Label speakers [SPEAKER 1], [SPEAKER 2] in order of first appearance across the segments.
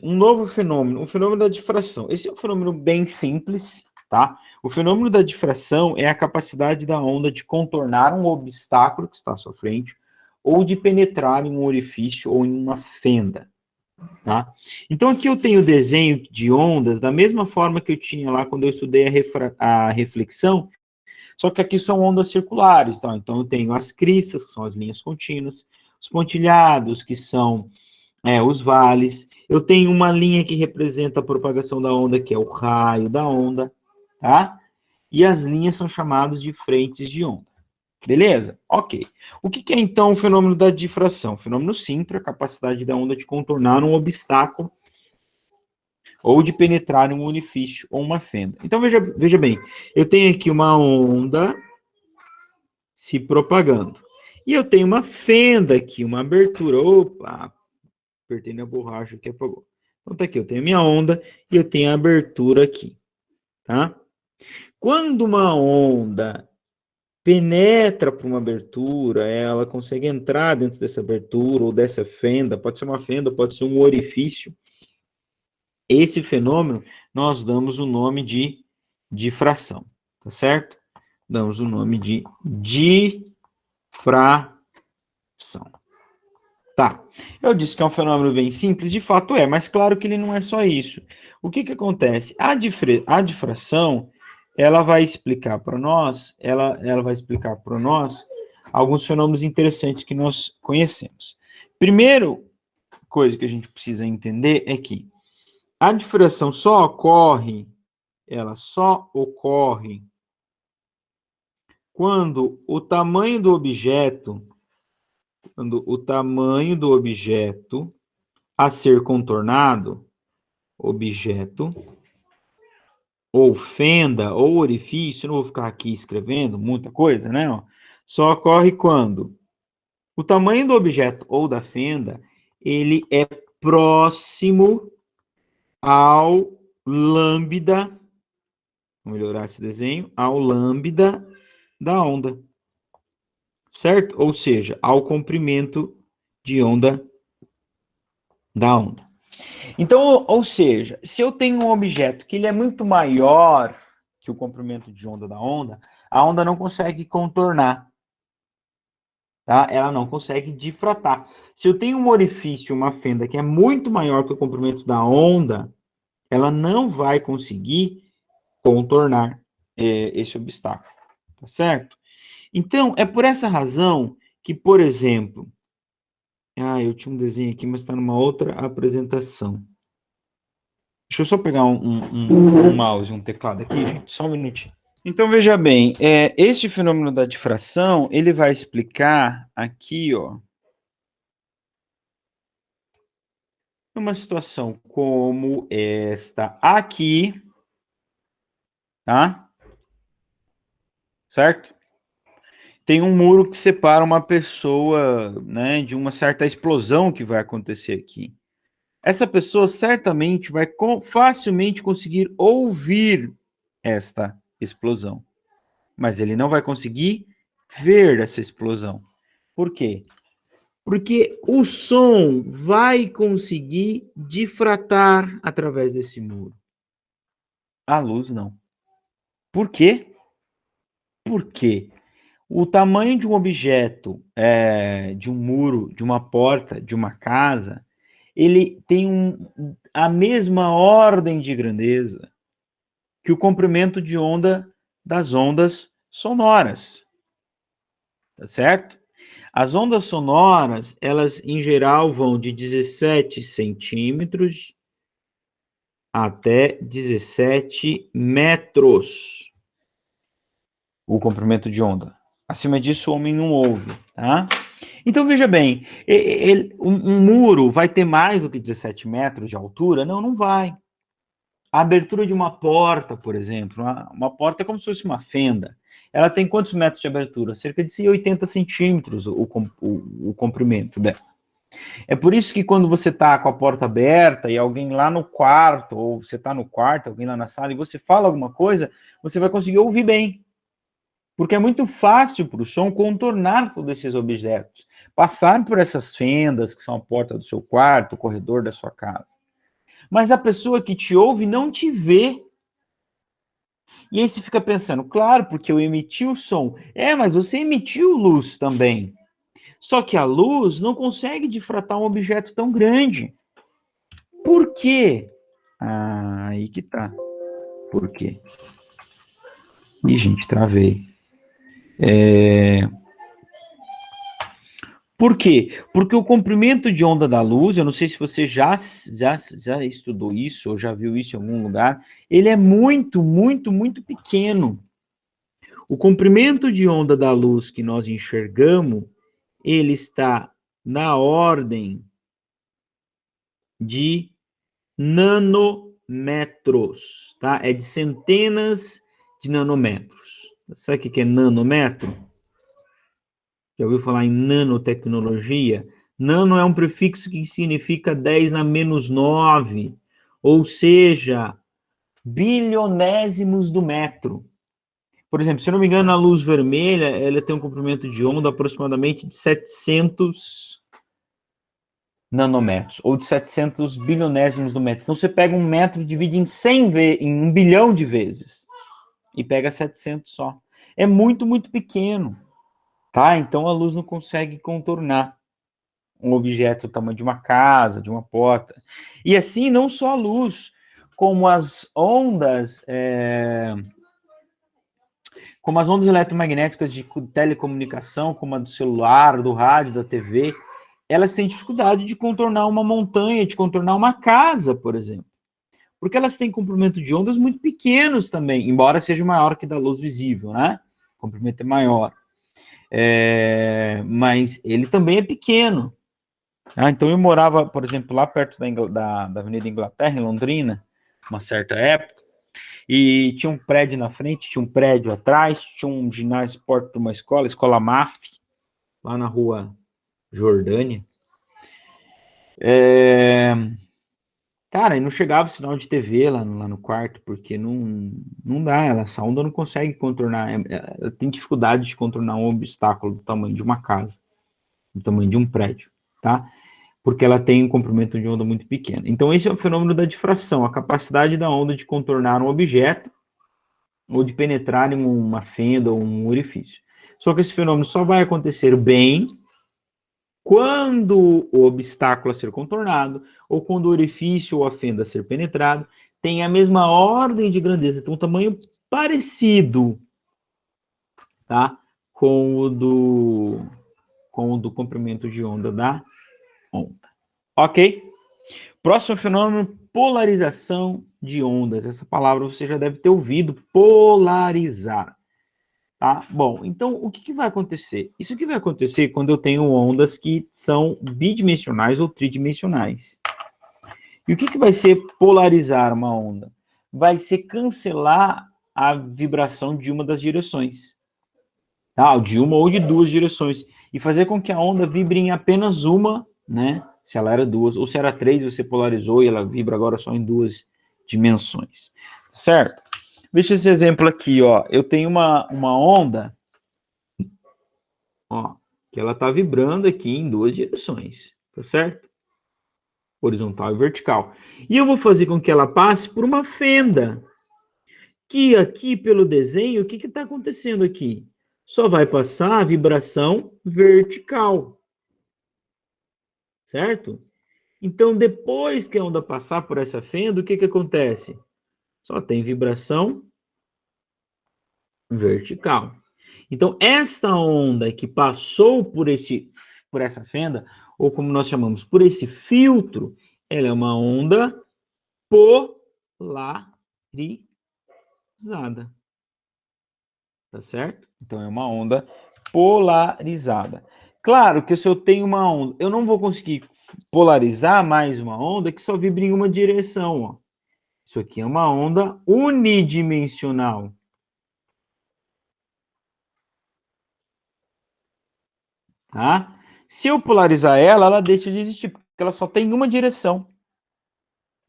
[SPEAKER 1] um novo fenômeno, o fenômeno da difração. Esse é um fenômeno bem simples, tá? O fenômeno da difração é a capacidade da onda de contornar um obstáculo que está à sua frente ou de penetrar em um orifício ou em uma fenda, tá? Então aqui eu tenho o desenho de ondas da mesma forma que eu tinha lá quando eu estudei a reflexão, só que aqui são ondas circulares, tá? Então eu tenho as cristas, que são as linhas contínuas, os pontilhados, que são os vales. Eu tenho uma linha que representa a propagação da onda, que é o raio da onda, tá? E as linhas são chamadas de frentes de onda. Beleza? Ok. O que é, então, o fenômeno da difração? Fenômeno simples, a capacidade da onda de contornar um obstáculo ou de penetrar em um orifício ou uma fenda. Então, veja bem, eu tenho aqui uma onda se propagando. E eu tenho uma fenda aqui, uma abertura. Opa, apertei na borracha que apagou. Então tá aqui, eu tenho a minha onda e eu tenho a abertura aqui, tá? Quando uma onda penetra por uma abertura, ela consegue entrar dentro dessa abertura ou dessa fenda, pode ser uma fenda, pode ser um orifício. Esse fenômeno nós damos o nome de difração, tá certo? Damos o nome de difração. Tá, eu disse que é um fenômeno bem simples, de fato é, mas claro que ele não é só isso. O que acontece? A difração, ela vai explicar para nós, ela vai explicar para nós alguns fenômenos interessantes que nós conhecemos. Primeiro coisa que a gente precisa entender é que a difração ela só ocorre quando o tamanho do objeto a ser contornado, objeto, ou fenda, ou orifício, não vou ficar aqui escrevendo muita coisa, né? Só ocorre quando o tamanho do objeto ou da fenda, ele é próximo ao lambda, vou melhorar esse desenho, ao lambda da onda, certo? Ou seja, ao comprimento de onda da onda. Então, ou seja, se eu tenho um objeto que ele é muito maior que o comprimento de onda da onda, a onda não consegue contornar, tá? Ela não consegue difratar. Se eu tenho um orifício, uma fenda que é muito maior que o comprimento da onda, ela não vai conseguir contornar esse obstáculo, tá certo? Então, é por essa razão que, por exemplo, eu tinha um desenho aqui, mas está numa outra apresentação. Deixa eu só pegar um mouse, um teclado aqui, gente, só um minutinho. Então, veja bem, este fenômeno da difração, ele vai explicar aqui, ó, uma situação como esta aqui, tá? Certo? Tem um muro que separa uma pessoa, né, de uma certa explosão que vai acontecer aqui. Essa pessoa certamente vai facilmente conseguir ouvir esta explosão, mas ele não vai conseguir ver essa explosão. Por quê? Porque o som vai conseguir difratar através desse muro. A luz não. Por quê? Porque o tamanho de um objeto, de um muro, de uma porta, de uma casa, ele tem a mesma ordem de grandeza que o comprimento de onda das ondas sonoras. Tá certo? As ondas sonoras, elas em geral vão de 17 centímetros até 17 metros. O comprimento de onda. Acima disso, o homem não ouve, tá? Então, veja bem, um muro vai ter mais do que 17 metros de altura? Não, não vai. A abertura de uma porta, por exemplo, uma porta é como se fosse uma fenda. Ela tem quantos metros de abertura? Cerca de 80 centímetros o comprimento dela. É por isso que quando você está com a porta aberta e alguém lá no quarto, ou você está no quarto, alguém lá na sala, e você fala alguma coisa, você vai conseguir ouvir bem. Porque é muito fácil para o som contornar todos esses objetos, passar por essas fendas, que são a porta do seu quarto, o corredor da sua casa. Mas a pessoa que te ouve não te vê. E aí você fica pensando, claro, porque eu emiti o som. Mas você emitiu luz também. Só que a luz não consegue difratar um objeto tão grande. Por quê? Aí que tá. Por quê? Ih, gente, travei. Por quê? Porque o comprimento de onda da luz, eu não sei se você já estudou isso ou já viu isso em algum lugar, ele é muito, muito, muito pequeno. O comprimento de onda da luz que nós enxergamos, ele está na ordem de nanômetros, tá? É de centenas de nanômetros. Sabe o que é nanômetro? Já ouviu falar em nanotecnologia? Nano é um prefixo que significa 10 na menos 9, ou seja, bilionésimos do metro. Por exemplo, se eu não me engano, a luz vermelha, ela tem um comprimento de onda aproximadamente de 700 nanômetros, ou de 700 bilionésimos do metro. Então, você pega um metro e divide em 100 em 1 bilhão de vezes, e pega 700 só. É muito, muito pequeno, tá? Então, a luz não consegue contornar um objeto do tamanho de uma casa, de uma porta. E assim, não só a luz, como as ondas... Como as ondas eletromagnéticas de telecomunicação, como a do celular, do rádio, da TV, elas têm dificuldade de contornar uma montanha, de contornar uma casa, por exemplo. Porque elas têm comprimento de ondas muito pequenos também, embora seja maior que da luz visível, né? O comprimento é maior. Mas ele também é pequeno. Então eu morava, por exemplo, lá perto da Avenida Inglaterra, em Londrina, uma certa época, e tinha um prédio na frente, tinha um prédio atrás, tinha um ginásio perto de uma escola, Escola MAF, lá na rua Jordânia. Cara, e não chegava o sinal de TV lá no quarto, porque não dá, essa onda não consegue contornar, ela tem dificuldade de contornar um obstáculo do tamanho de uma casa, do tamanho de um prédio, tá? Porque ela tem um comprimento de onda muito pequeno. Então, esse é o fenômeno da difração, a capacidade da onda de contornar um objeto ou de penetrar em uma fenda ou um orifício. Só que esse fenômeno só vai acontecer bem quando o obstáculo a ser contornado, ou quando o orifício ou a fenda a ser penetrado, tem a mesma ordem de grandeza, tem um tamanho parecido, tá? Com o do comprimento de onda da onda. Ok? Próximo fenômeno, polarização de ondas. Essa palavra você já deve ter ouvido, polarizar. Tá? Bom, então o que vai acontecer? Isso que vai acontecer quando eu tenho ondas que são bidimensionais ou tridimensionais. E o que vai ser polarizar uma onda? Vai ser cancelar a vibração de uma das direções. Tá? De uma ou de duas direções. E fazer com que a onda vibre em apenas uma, né? Se ela era duas, ou se era três, você polarizou e ela vibra agora só em duas dimensões. Certo? Veja esse exemplo aqui, ó. Eu tenho uma onda, ó, que ela tá vibrando aqui em duas direções, tá certo? Horizontal e vertical. E eu vou fazer com que ela passe por uma fenda, que aqui pelo desenho, o que está acontecendo aqui? Só vai passar a vibração vertical, certo? Então, depois que a onda passar por essa fenda, o que acontece? Só tem vibração vertical. Então, esta onda que passou por essa fenda, ou como nós chamamos, por esse filtro, ela é uma onda polarizada. Tá certo? Então, é uma onda polarizada. Claro que se eu tenho uma onda, eu não vou conseguir polarizar mais uma onda que só vibra em uma direção, ó. Isso aqui é uma onda unidimensional. Tá? Se eu polarizar ela, ela deixa de existir, porque ela só tem uma direção.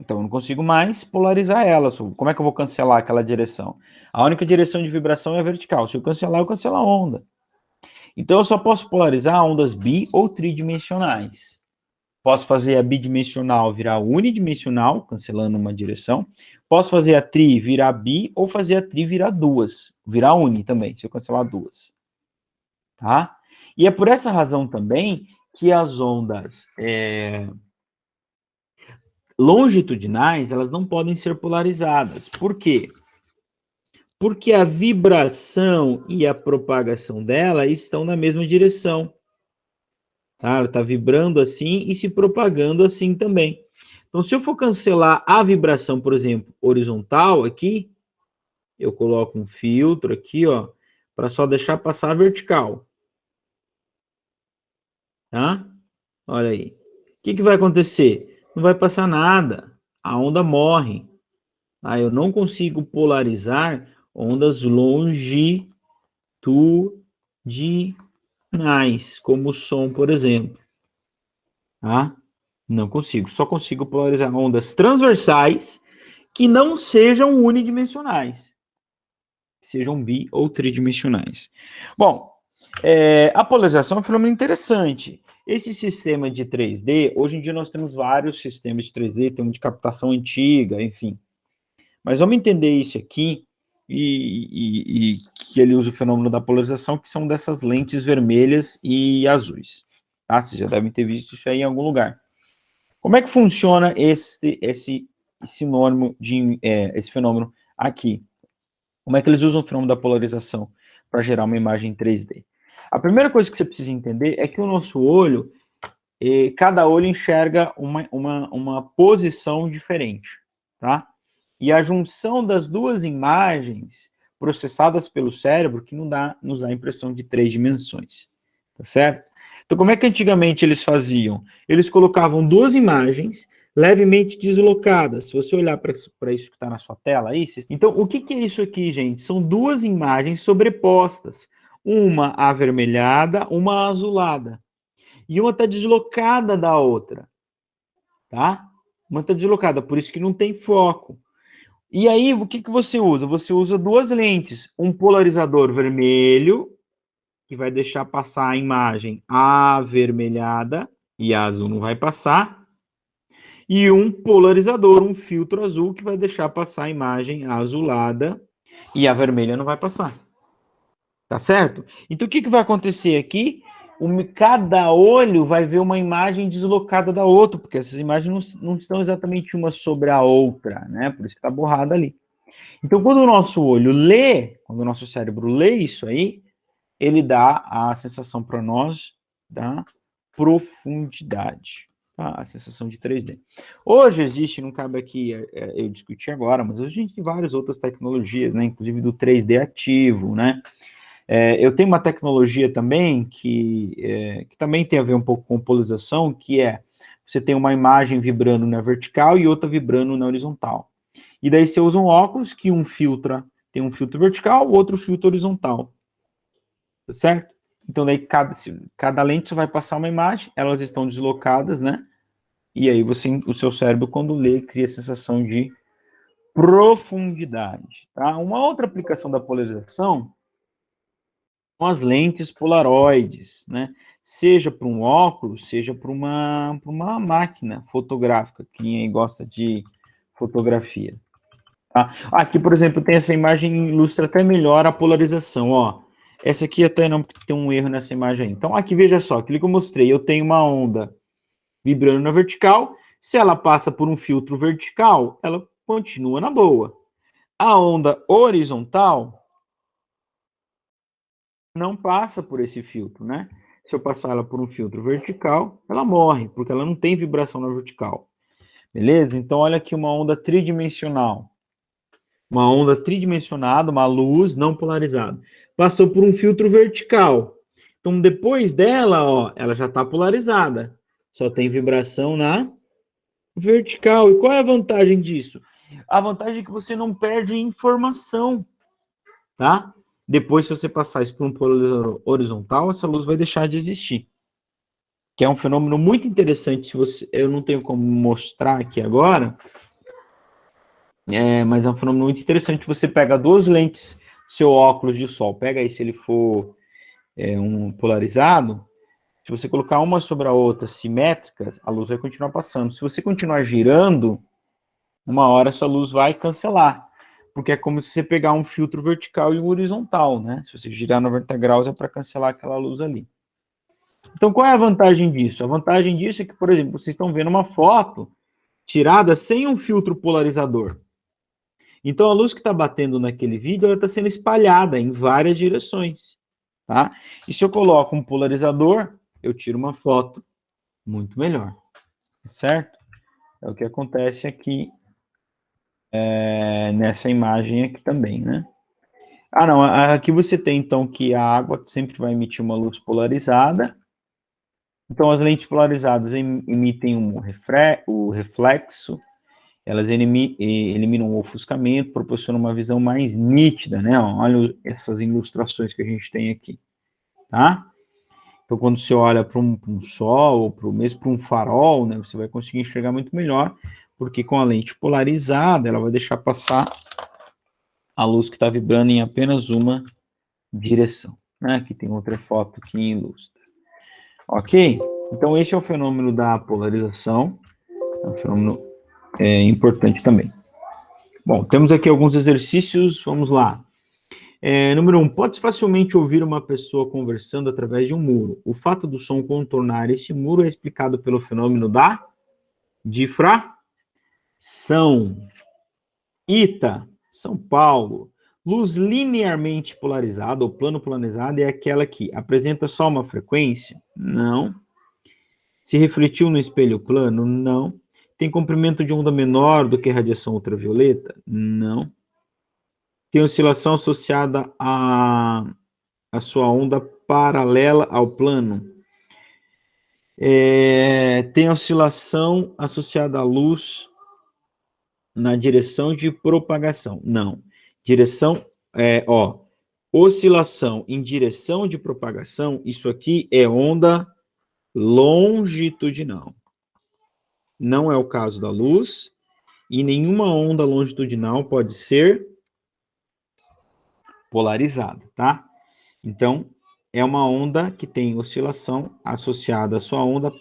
[SPEAKER 1] Então, eu não consigo mais polarizar ela. Como é que eu vou cancelar aquela direção? A única direção de vibração é a vertical. Se eu cancelar, eu cancelo a onda. Então, eu só posso polarizar ondas bi ou tridimensionais. Posso fazer a bidimensional virar unidimensional, cancelando uma direção. Posso fazer a tri virar bi, ou fazer a tri virar duas. Virar uni também, se eu cancelar duas. Tá? E é por essa razão também que as ondas longitudinais, elas não podem ser polarizadas. Por quê? Porque a vibração e a propagação dela estão na mesma direção. Tá? Ela está vibrando assim e se propagando assim também. Então, se eu for cancelar a vibração, por exemplo, horizontal aqui, eu coloco um filtro aqui, ó, para só deixar passar a vertical. Tá? Olha aí. O que vai acontecer? Não vai passar nada. A onda morre. Tá? Eu não consigo polarizar ondas longitudinais, como o som, por exemplo. Tá? Não consigo. Só consigo polarizar ondas transversais que não sejam unidimensionais. Sejam bi ou tridimensionais. Bom, a polarização é um fenômeno interessante. Esse sistema de 3D, hoje em dia nós temos vários sistemas de 3D, tem um de captação antiga, enfim. Mas vamos entender isso aqui e que ele usa o fenômeno da polarização, que são dessas lentes vermelhas e azuis. Tá? Vocês já devem ter visto isso aí em algum lugar. Como é que funciona esse fenômeno aqui? Como é que eles usam o fenômeno da polarização para gerar uma imagem em 3D? A primeira coisa que você precisa entender é que o nosso olho, cada olho enxerga uma posição diferente, tá? E a junção das duas imagens processadas pelo cérebro que nos dá a impressão de 3 dimensões, tá certo? Então, como é que antigamente eles faziam? Eles colocavam duas imagens levemente deslocadas. Se você olhar para isso que está na sua tela aí, então o que é isso aqui, gente? São duas imagens sobrepostas, uma avermelhada, uma azulada, e uma está deslocada da outra, tá? Uma está deslocada, por isso que não tem foco. E aí, o que você usa? Você usa duas lentes, um polarizador vermelho, que vai deixar passar a imagem avermelhada, e a azul não vai passar, e um polarizador, um filtro azul, que vai deixar passar a imagem azulada, e a vermelha não vai passar. Tá certo? Então, o que vai acontecer aqui? Cada olho vai ver uma imagem deslocada da outra, porque essas imagens não estão exatamente uma sobre a outra, né? Por isso que está borrada ali. Então, quando o nosso olho lê, quando o nosso cérebro lê isso aí, ele dá a sensação para nós da profundidade, tá? A sensação de 3D. Hoje existe, não cabe aqui eu discutir agora, mas hoje a gente tem várias outras tecnologias, né? Inclusive do 3D ativo, né? Eu tenho uma tecnologia também que também tem a ver um pouco com polarização, que você tem uma imagem vibrando na vertical e outra vibrando na horizontal. E daí você usa um óculos que tem um filtro vertical, o outro filtro horizontal. Tá certo? Então daí cada lente você vai passar uma imagem, elas estão deslocadas, né? E aí o seu cérebro, quando lê, cria a sensação de profundidade. Tá? Uma outra aplicação da polarização são as lentes polaroides, né? Seja para um óculos, seja para uma máquina fotográfica, quem aí gosta de fotografia. Tá? Aqui, por exemplo, tem essa imagem, ilustra até melhor a polarização, ó. Essa aqui até não, porque tem um erro nessa imagem aí. Então, aqui, veja só, aquilo que eu mostrei, eu tenho uma onda vibrando na vertical, se ela passa por um filtro vertical, ela continua na boa. A onda horizontal não passa por esse filtro, né? Se eu passar ela por um filtro vertical, ela morre, porque ela não tem vibração na vertical. Beleza? Então, olha aqui uma onda tridimensional. Uma onda tridimensionada, uma luz não polarizada. Passou por um filtro vertical. Então, depois dela, ó, ela já está polarizada. Só tem vibração na vertical. E qual é a vantagem disso? A vantagem é que você não perde informação, tá? Depois, se você passar isso por um polarizador horizontal, essa luz vai deixar de existir. Que é um fenômeno muito interessante. Eu não tenho como mostrar aqui agora, mas é um fenômeno muito interessante. Você pega duas lentes, seu óculos de sol, pega aí se ele for um polarizado, Se você colocar uma sobre a outra simétricas, a luz vai continuar passando. Se você continuar girando, uma hora essa luz vai cancelar. Porque é como se você pegar um filtro vertical e um horizontal, né? Se você girar 90 graus é para cancelar aquela luz ali. Então, qual é a vantagem disso? A vantagem disso é que, por exemplo, vocês estão vendo uma foto tirada sem um filtro polarizador. Então, a luz que está batendo naquele vídeo, ela está sendo espalhada em várias direções, tá? E se eu coloco um polarizador, eu tiro uma foto muito melhor, certo? É o que acontece aqui nessa imagem aqui também, né? Ah, não, aqui você tem, então, que a água sempre vai emitir uma luz polarizada. Então, as lentes polarizadas emitem o reflexo, elas eliminam o ofuscamento, proporcionam uma visão mais nítida, né? Olha essas ilustrações que a gente tem aqui, tá? Então, quando você olha para um sol, ou mesmo para um farol, né, você vai conseguir enxergar muito melhor, porque com a lente polarizada, ela vai deixar passar a luz que está vibrando em apenas uma direção, né? Aqui tem outra foto que ilustra. Ok? Então, esse é o fenômeno da polarização, é um fenômeno importante também. Bom, temos aqui alguns exercícios, vamos lá. Número 1, pode facilmente ouvir uma pessoa conversando através de um muro. O fato do som contornar esse muro é explicado pelo fenômeno da difração. Ita, São Paulo. Luz linearmente polarizada, ou plano polarizado, é aquela que apresenta só uma frequência? Não. Se refletiu no espelho plano? Não. Tem comprimento de onda menor do que a radiação ultravioleta? Não. Tem oscilação associada a sua onda paralela ao plano? Tem oscilação associada à luz na direção de propagação? Não. Direção, oscilação em direção de propagação, isso aqui é onda longitudinal. Não é o caso da luz, e nenhuma onda longitudinal pode ser polarizada, tá? Então, é uma onda que tem oscilação associada à sua onda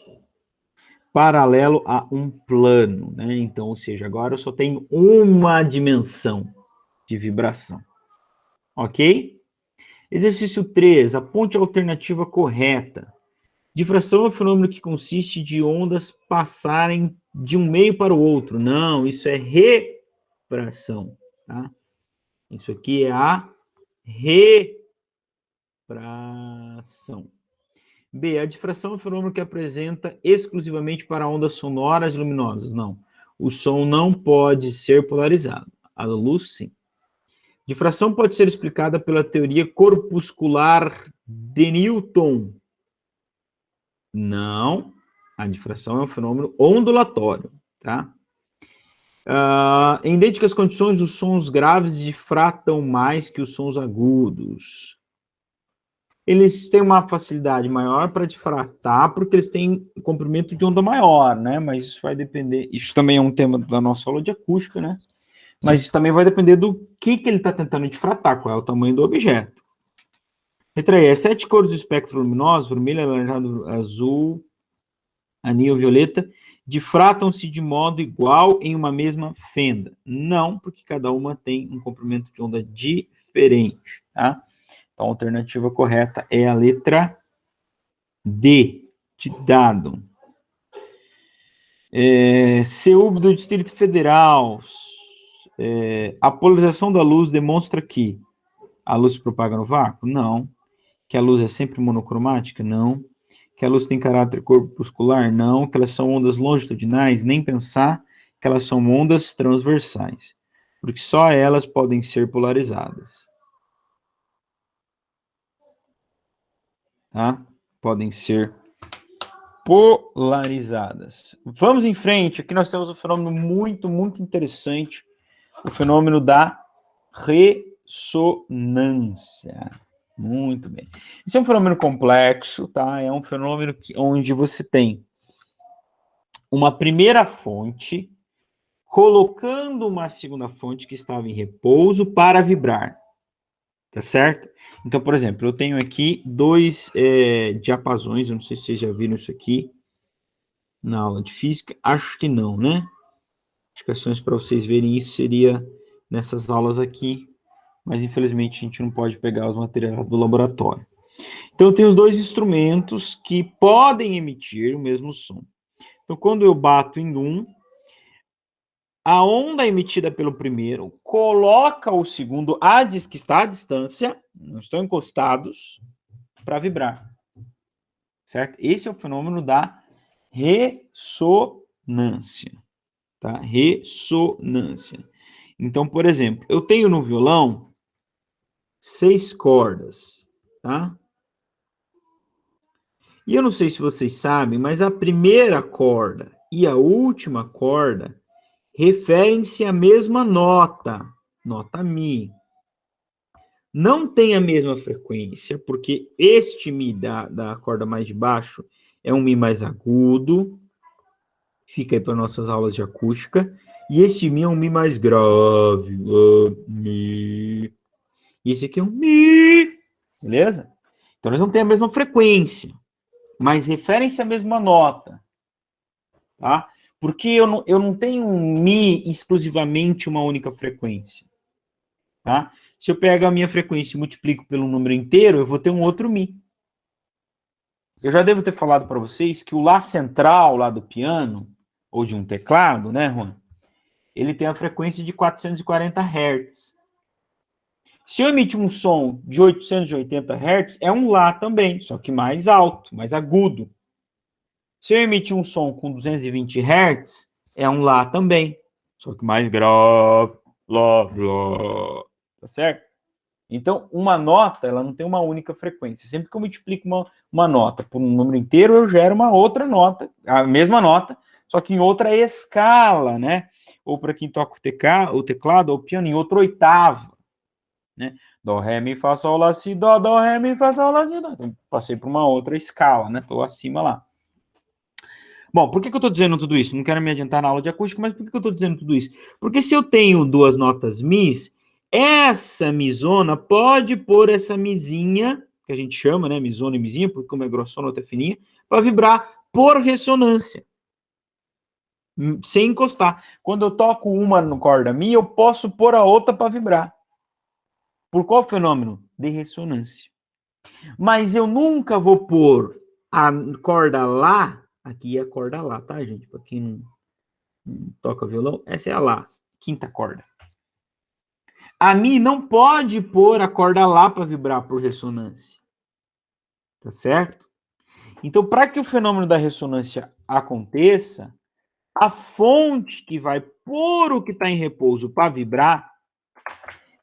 [SPEAKER 1] paralelo a um plano, né? Então, ou seja, agora eu só tenho uma dimensão de vibração, ok? Exercício 3, aponte a alternativa correta. Difração é um fenômeno que consiste de ondas passarem de um meio para o outro. Não, isso é refração, tá? Isso aqui é a refração. B, a difração é um fenômeno que apresenta exclusivamente para ondas sonoras e luminosas. Não, o som não pode ser polarizado. A luz, sim. Difração pode ser explicada pela teoria corpuscular de Newton. Não, a difração é um fenômeno ondulatório, tá? Em idênticas condições, os sons graves difratam mais que os sons agudos. Eles têm uma facilidade maior para difratar, porque eles têm comprimento de onda maior, né? Mas isso vai depender. Isso também é um tema da nossa aula de acústica, né? Mas isso também vai depender do que ele está tentando difratar, qual é o tamanho do objeto. Letra E, as 7 cores do espectro luminoso, vermelho, alaranjado, azul, anil, violeta, difratam-se de modo igual em uma mesma fenda. Não, porque cada uma tem um comprimento de onda diferente, tá? Então, a alternativa correta é a letra D, de dado. CEUB do Distrito Federal. A polarização da luz demonstra que a luz se propaga no vácuo? Não. Que a luz é sempre monocromática? Não. Que a luz tem caráter corpuscular? Não. Que elas são ondas longitudinais? Nem pensar que elas são ondas transversais. Porque só elas podem ser polarizadas. Tá? Podem ser polarizadas. Vamos em frente. Aqui nós temos um fenômeno muito, muito interessante. O fenômeno da ressonância. Muito bem. Isso é um fenômeno complexo, tá? É um fenômeno onde você tem uma primeira fonte colocando uma segunda fonte que estava em repouso para vibrar. Tá certo? Então, por exemplo, eu tenho aqui dois diapasões, eu não sei se vocês já viram isso aqui na aula de física, acho que não, né? Explicações para vocês verem isso seria nessas aulas aqui, mas infelizmente a gente não pode pegar os materiais do laboratório. Então, eu tenho os dois instrumentos que podem emitir o mesmo som. Então, quando eu bato em um, a onda emitida pelo primeiro coloca o segundo, que está à distância, não estão encostados, para vibrar. Certo? Esse é o fenômeno da ressonância. Tá? Ressonância. Então, por exemplo, eu tenho no violão 6 cordas, tá? E eu não sei se vocês sabem, mas a primeira corda e a última corda referem-se à mesma nota, nota Mi. Não tem a mesma frequência, porque este Mi da corda mais de baixo é um Mi mais agudo, fica aí para nossas aulas de acústica, e este Mi é um Mi mais grave, Mi. E esse aqui é um Mi, beleza? Então eles não têm a mesma frequência, mas referem-se à mesma nota, tá? Porque eu não tenho um Mi exclusivamente uma única frequência, tá? Se eu pego a minha frequência e multiplico pelo número inteiro, eu vou ter um outro Mi. Eu já devo ter falado para vocês que o Lá central, lá do piano, ou de um teclado, né, Juan? Ele tem a frequência de 440 Hz. Se eu emitir um som de 880 Hz, é um Lá também, só que mais alto, mais agudo. Se eu emitir um som com 220 Hz, é um Lá também, só que mais grave, Lá, Lá, tá certo? Então, uma nota, ela não tem uma única frequência. Sempre que eu multiplico uma nota por um número inteiro, eu gero uma outra nota, a mesma nota, só que em outra escala, né? Ou para quem toca o teclado ou o piano, em outra oitava, né? Dó, ré, mi, fá, sol, lá, si, dó, dó, ré, mi, fá, sol, lá, si, dó. Então, passei por uma outra escala, né? Estou acima lá. Bom, por que eu estou dizendo tudo isso? Não quero me adiantar na aula de acústica, mas por que eu estou dizendo tudo isso? Porque se eu tenho duas notas mis, essa misona pode pôr essa mizinha, que a gente chama, né, misona e mizinha, porque como é grossona, outra é fininha, para vibrar por ressonância, sem encostar. Quando eu toco uma no corda mi, eu posso pôr a outra para vibrar. Por qual fenômeno? De ressonância. Mas eu nunca vou pôr a corda lá, aqui é a corda lá, tá, gente? Para quem não toca violão, essa é a lá, quinta corda. A Mi não pode pôr a corda lá para vibrar por ressonância. Tá certo? Então, para que o fenômeno da ressonância aconteça, a fonte que vai pôr o que está em repouso para vibrar,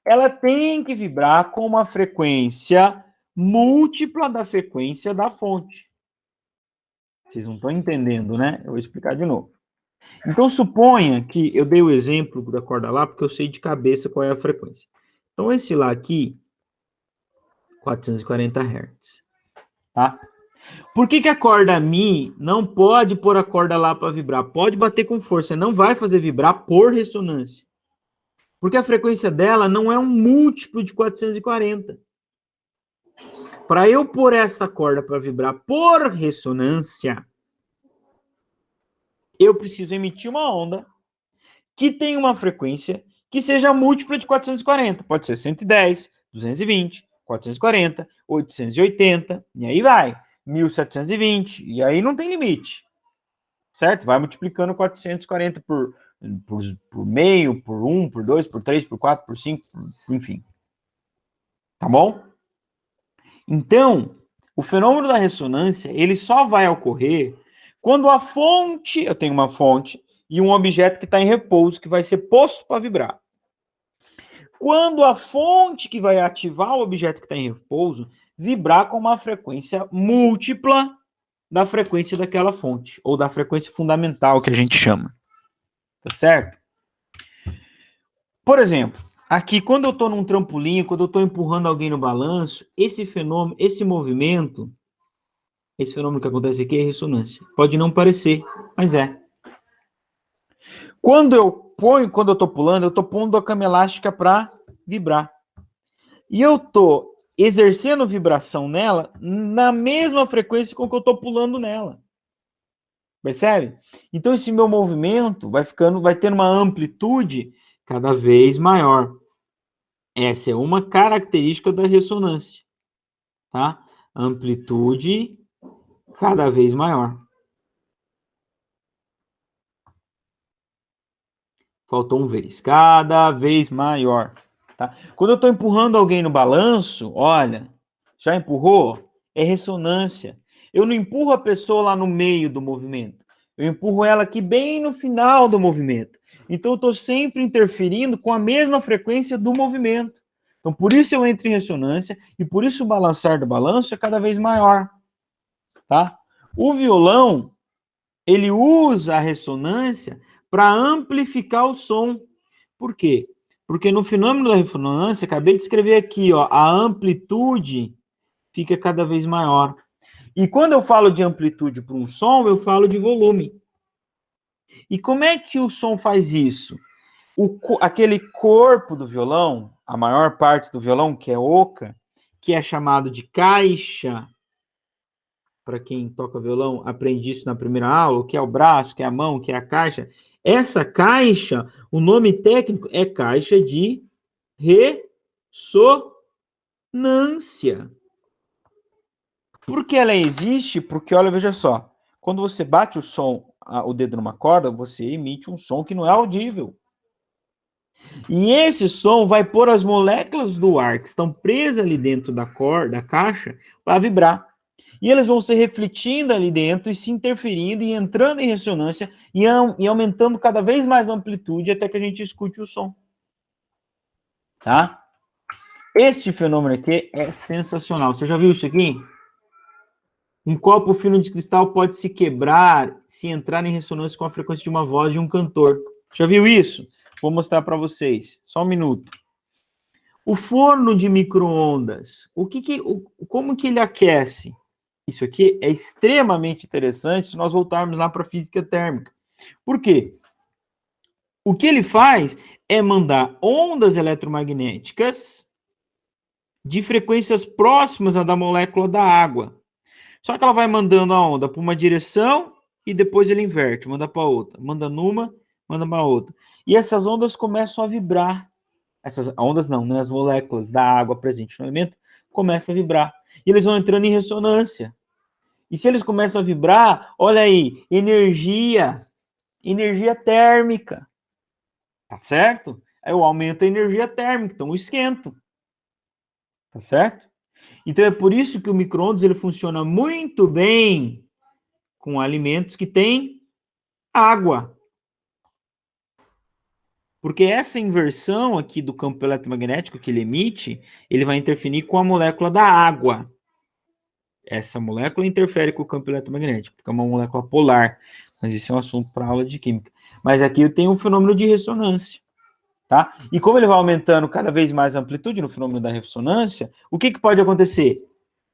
[SPEAKER 1] ela tem que vibrar com uma frequência múltipla da frequência da fonte. Vocês não estão entendendo, né? Eu vou explicar de novo. Então, suponha que eu dei o exemplo da corda lá, porque eu sei de cabeça qual é a frequência. Então, esse lá aqui, 440 Hz, tá? Por que a corda Mi não pode pôr a corda lá para vibrar? Pode bater com força, não vai fazer vibrar por ressonância. Porque a frequência dela não é um múltiplo de 440. Para eu pôr esta corda para vibrar por ressonância, eu preciso emitir uma onda que tenha uma frequência que seja múltipla de 440. Pode ser 110, 220, 440, 880, e aí vai. 1720, e aí não tem limite. Certo? Vai multiplicando 440 por meio, por 1, por 2, por 3, por 4, por 5, enfim. Tá bom? Então, o fenômeno da ressonância, ele só vai ocorrer quando a fonte, eu tenho uma fonte e um objeto que está em repouso, que vai ser posto para vibrar. Quando a fonte que vai ativar o objeto que está em repouso vibrar com uma frequência múltipla da frequência daquela fonte, ou da frequência fundamental que a gente chama. Tá certo? Por exemplo, aqui quando eu estou num trampolim, quando eu estou empurrando alguém no balanço, esse fenômeno, esse movimento, esse fenômeno que acontece aqui é ressonância. Pode não parecer, mas é. Quando eu estou pulando, eu estou pondo a cama elástica para vibrar. E eu tô exercendo vibração nela na mesma frequência com que eu tô pulando nela. Percebe? Então esse meu movimento vai tendo uma amplitude cada vez maior. Essa é uma característica da ressonância, tá? Amplitude cada vez maior. Faltou um vez. Cada vez maior. Tá? Quando eu estou empurrando alguém no balanço, olha, já empurrou? É ressonância. Eu não empurro a pessoa lá no meio do movimento. Eu empurro ela aqui bem no final do movimento. Então eu estou sempre interferindo com a mesma frequência do movimento. Então por isso eu entro em ressonância e por isso o balançar do balanço é cada vez maior. Tá? O violão, ele usa a ressonância para amplificar o som. Por quê? Porque no fenômeno da ressonância, acabei de escrever aqui, ó, a amplitude fica cada vez maior. E quando eu falo de amplitude para um som, eu falo de volume. E como é que o som faz isso? Aquele corpo do violão, a maior parte do violão, que é oca, que é chamado de caixa, para quem toca violão, aprende isso na primeira aula, o que é o braço, o que é a mão, o que é a caixa. Essa caixa, o nome técnico é caixa de ressonância. Por que ela existe? Porque, olha, veja só, quando você bate o dedo numa corda, você emite um som que não é audível. E esse som vai pôr as moléculas do ar que estão presas ali dentro da caixa, para vibrar. E eles vão se refletindo ali dentro e se interferindo e entrando em ressonância e aumentando cada vez mais a amplitude até que a gente escute o som. Tá? Este fenômeno aqui é sensacional. Você já viu isso aqui? Um copo fino de cristal pode se quebrar se entrar em ressonância com a frequência de uma voz de um cantor. Já viu isso? Vou mostrar para vocês. Só um minuto. O forno de micro-ondas, como que ele aquece? Isso aqui é extremamente interessante se nós voltarmos lá para a física térmica. Por quê? O que ele faz é mandar ondas eletromagnéticas de frequências próximas à da molécula da água. Só que ela vai mandando a onda para uma direção e depois ele inverte, manda para outra. Manda numa, manda para outra. E essas ondas começam a vibrar. Essas ondas não, né? As moléculas da água presentes no elemento começam a vibrar. E eles vão entrando em ressonância. E se eles começam a vibrar, olha aí, energia térmica. Tá certo? Aí eu aumento a energia térmica, então eu esquento. Tá certo? Então é por isso que o micro-ondas ele funciona muito bem com alimentos que têm água. Porque essa inversão aqui do campo eletromagnético que ele emite, ele vai interferir com a molécula da água. Essa molécula interfere com o campo eletromagnético, porque é uma molécula polar. Mas isso é um assunto para aula de química. Mas aqui eu tenho um fenômeno de ressonância. Tá? E como ele vai aumentando cada vez mais a amplitude no fenômeno da ressonância, o que pode acontecer?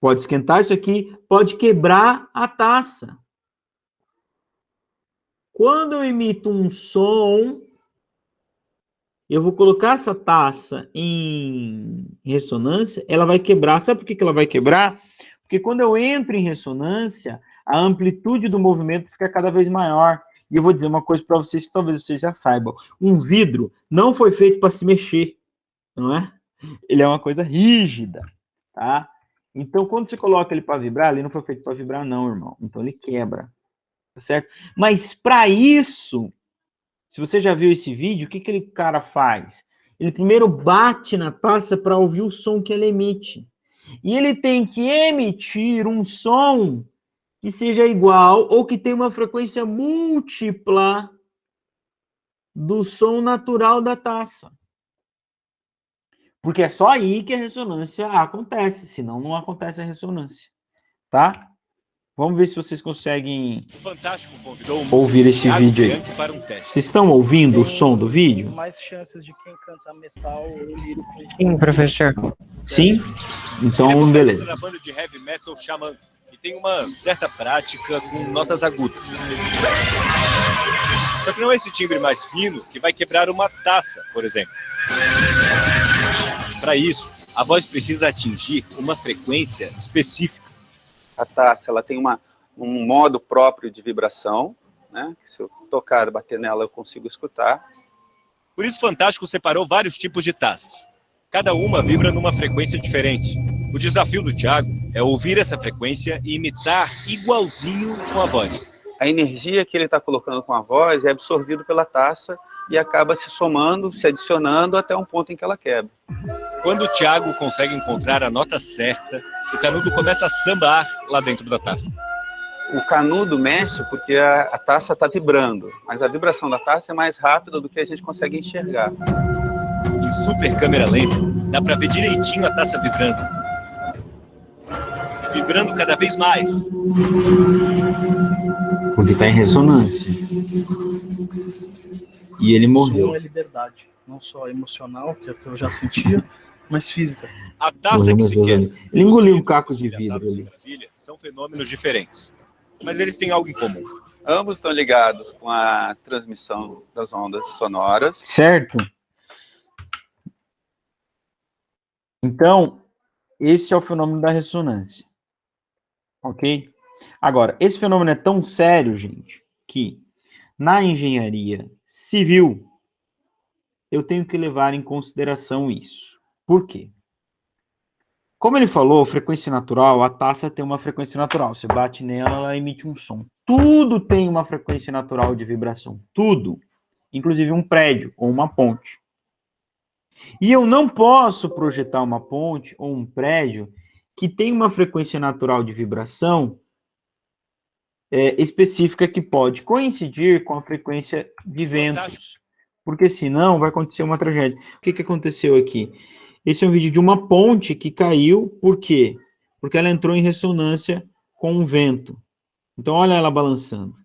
[SPEAKER 1] Pode esquentar isso aqui, pode quebrar a taça. Quando eu emito um som, eu vou colocar essa taça em ressonância, ela vai quebrar. Sabe por que ela vai quebrar? Porque quando eu entro em ressonância, a amplitude do movimento fica cada vez maior. E eu vou dizer uma coisa para vocês que talvez vocês já saibam. Um vidro não foi feito para se mexer, não é? Ele é uma coisa rígida, tá? Então, quando você coloca ele para vibrar, ele não foi feito para vibrar, não, irmão. Então, ele quebra, tá certo? Mas, para isso, se você já viu esse vídeo, o que aquele cara faz? Ele primeiro bate na taça para ouvir o som que ela emite. E ele tem que emitir um som que seja igual ou que tenha uma frequência múltipla do som natural da taça. Porque é só aí que a ressonância acontece, senão não acontece a ressonância, tá? Vamos ver se vocês conseguem ouvir esse vídeo aí. Vocês estão ouvindo o som do vídeo?
[SPEAKER 2] Mais chances de quem canta metal ou lírico.
[SPEAKER 3] Sim, professor.
[SPEAKER 1] Sim? Então, beleza.
[SPEAKER 4] Na banda de heavy metal Xamã, e tem uma certa prática com notas agudas. Só que não é esse timbre mais fino que vai quebrar uma taça, por exemplo. Para isso, A voz precisa atingir uma frequência específica.
[SPEAKER 3] A taça, ela tem um modo próprio de vibração, né? Se eu tocar, bater nela, eu consigo escutar.
[SPEAKER 4] Por isso, Fantástico separou vários tipos de taças. Cada uma vibra numa frequência diferente. O desafio do Thiago é ouvir essa frequência e imitar igualzinho com a voz.
[SPEAKER 3] A energia que ele está colocando com a voz é absorvida pela taça e acaba se somando, se adicionando até um ponto em que ela quebra.
[SPEAKER 4] Quando o Thiago consegue encontrar a nota certa, o canudo começa a sambar lá dentro da taça.
[SPEAKER 3] O canudo mexe porque a taça está vibrando, mas a vibração da taça é mais rápida do que a gente consegue enxergar.
[SPEAKER 4] Em super câmera lenta, dá para ver direitinho a taça vibrando. Vibrando cada vez mais.
[SPEAKER 1] Porque está em ressonância. E ele morreu.
[SPEAKER 2] Som é liberdade, não só emocional, que é o que eu já sentia, mas física.
[SPEAKER 4] A taça que se quer.
[SPEAKER 1] Ele engoliu um caco de vidro ali.
[SPEAKER 4] Brasília são fenômenos diferentes, mas eles têm algo em comum.
[SPEAKER 3] Ambos estão ligados com a transmissão das ondas sonoras.
[SPEAKER 1] Certo? Então, esse é o fenômeno da ressonância. Ok? Agora, esse fenômeno é tão sério, gente, que na engenharia civil eu tenho que levar em consideração isso. Por quê? Como ele falou, frequência natural, a taça tem uma frequência natural. Você bate nela, ela emite um som. Tudo tem uma frequência natural de vibração. Tudo. Inclusive um prédio ou uma ponte. E eu não posso projetar uma ponte ou um prédio que tem uma frequência natural de vibração específica que pode coincidir com a frequência de ventos. Porque senão vai acontecer uma tragédia. O que aconteceu aqui? Esse é um vídeo de uma ponte que caiu. Por quê? Porque ela entrou em ressonância com um vento. Então, olha ela balançando.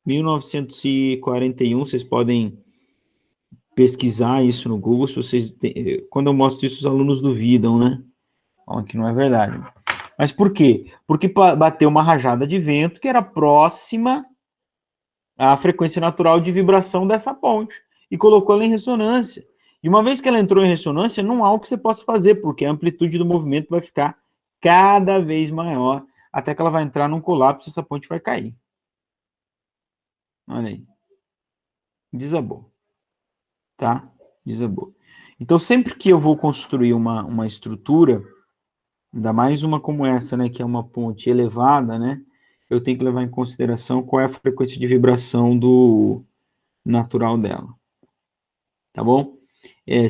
[SPEAKER 1] 1941, vocês podem pesquisar isso no Google. Se vocês quando eu mostro isso, os alunos duvidam, né? Falam que não é verdade. Mas por quê? Porque bateu uma rajada de vento que era próxima à frequência natural de vibração dessa ponte. E colocou ela em ressonância. E uma vez que ela entrou em ressonância, não há o que você possa fazer, porque a amplitude do movimento vai ficar cada vez maior, até que ela vai entrar num colapso e essa ponte vai cair. Olha aí. Desabou. Tá? Desabou. Então, sempre que eu vou construir uma estrutura, ainda mais uma como essa, né, que é uma ponte elevada, né, eu tenho que levar em consideração qual é a frequência de vibração do natural dela. Tá bom?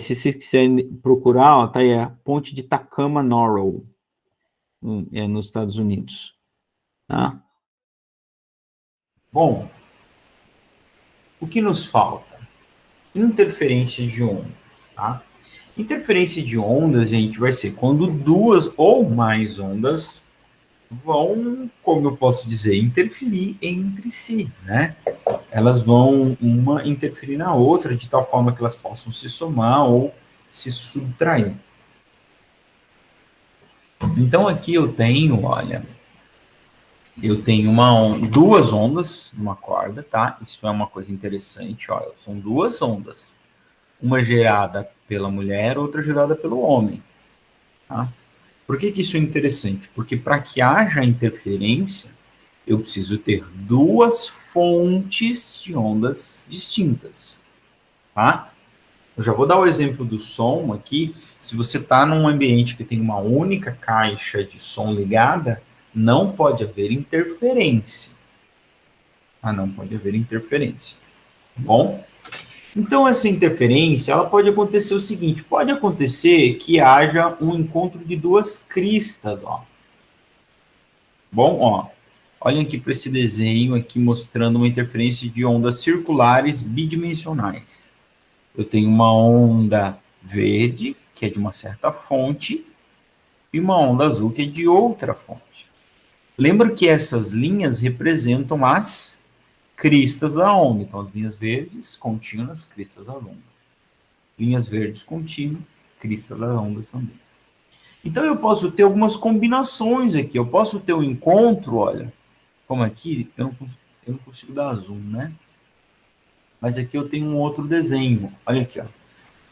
[SPEAKER 1] Se vocês quiserem procurar, ó, tá aí a ponte de Tacoma-Norrow, nos Estados Unidos. Tá? Bom, o que nos falta? Interferência de ondas. Tá? Interferência de ondas, gente, vai ser quando duas ou mais ondas vão, como eu posso dizer, interferir entre si, né? Elas vão uma interferir na outra de tal forma que elas possam se somar ou se subtrair. Então aqui eu tenho, olha, eu tenho duas ondas numa corda, tá? Isso é uma coisa interessante, olha, são duas ondas. Uma gerada pela mulher, outra gerada pelo homem, tá? Por que isso é interessante? Porque para que haja interferência, eu preciso ter duas fontes de ondas distintas, tá? Eu já vou dar o exemplo do som aqui. Se você está num ambiente que tem uma única caixa de som ligada, não pode haver interferência. Não pode haver interferência. Tá bom? Então, essa interferência, ela pode acontecer o seguinte, pode acontecer que haja um encontro de duas cristas, ó. Bom, ó, olhem aqui para esse desenho aqui mostrando uma interferência de ondas circulares bidimensionais. Eu tenho uma onda verde, que é de uma certa fonte, e uma onda azul, que é de outra fonte. Lembra que essas linhas representam as cristas da onda. Então, as linhas verdes contínuas, cristas das ondas. Linhas verdes contínuas, cristas das ondas também. Então, eu posso ter algumas combinações aqui. Eu posso ter um encontro, olha, como aqui, eu não consigo dar zoom, né? Mas aqui eu tenho um outro desenho. Olha aqui, ó.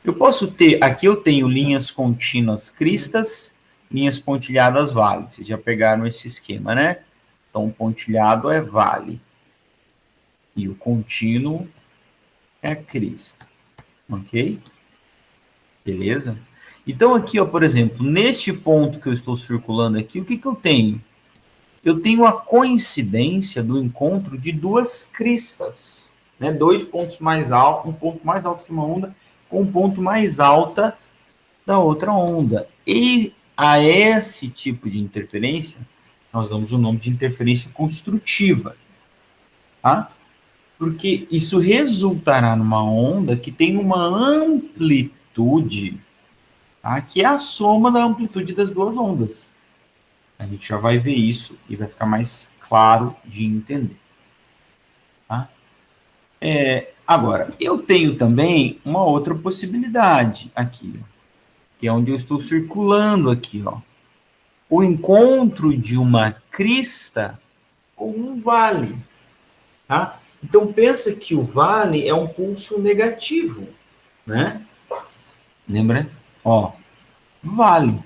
[SPEAKER 1] Eu posso ter, aqui eu tenho linhas contínuas cristas, linhas pontilhadas vale. Vocês já pegaram esse esquema, né? Então, o pontilhado é vale. E o contínuo é a crista. Ok? Beleza? Então, aqui, ó, por exemplo, neste ponto que eu estou circulando aqui, o que eu tenho? Eu tenho a coincidência do encontro de duas cristas, né? Dois pontos mais altos, um ponto mais alto de uma onda com um ponto mais alta da outra onda. E a esse tipo de interferência, nós damos o nome de interferência construtiva, tá? Porque isso resultará numa onda que tem uma amplitude, tá? Que é a soma da amplitude das duas ondas. A gente já vai ver isso e vai ficar mais claro de entender. Tá? Agora, eu tenho também uma outra possibilidade aqui, ó, que é onde eu estou circulando aqui, ó. O encontro de uma crista com um vale. Tá? Então, pensa que o vale é um pulso negativo, né? Lembra? Ó, vale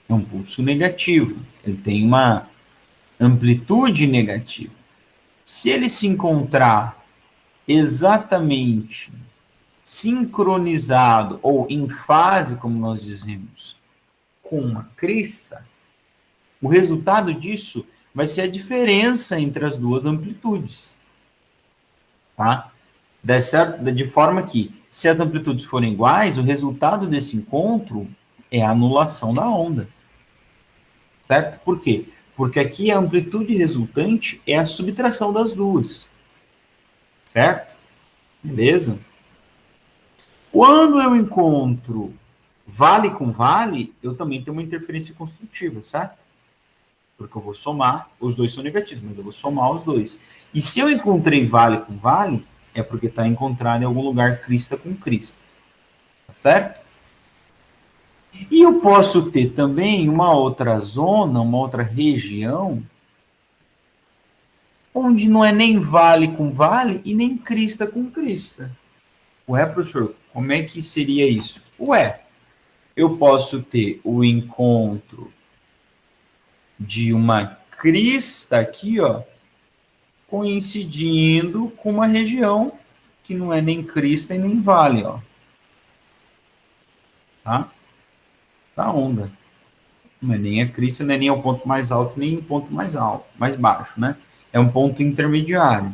[SPEAKER 1] é um pulso negativo. Ele tem uma amplitude negativa. Se ele se encontrar exatamente sincronizado ou em fase, como nós dizemos, com uma crista, o resultado disso vai ser a diferença entre as duas amplitudes. Tá? De forma que, se as amplitudes forem iguais, o resultado desse encontro é a anulação da onda. Certo? Por quê? Porque aqui a amplitude resultante é a subtração das duas. Certo? Beleza? Quando eu encontro vale com vale, eu também tenho uma interferência construtiva, certo? Porque eu vou somar, os dois são negativos, mas eu vou somar os dois. E se eu encontrei vale com vale, é porque está encontrado em algum lugar crista com crista. Tá certo? E eu posso ter também uma outra zona, uma outra região, onde não é nem vale com vale e nem crista com crista. Ué, professor, como é que seria isso? Ué, eu posso ter o encontro de uma crista aqui, ó, coincidindo com uma região que não é nem crista e nem vale, ó. Tá? Da onda. Não é nem a crista, não é nem o ponto mais alto, nem o ponto mais alto, mais baixo, né? É um ponto intermediário.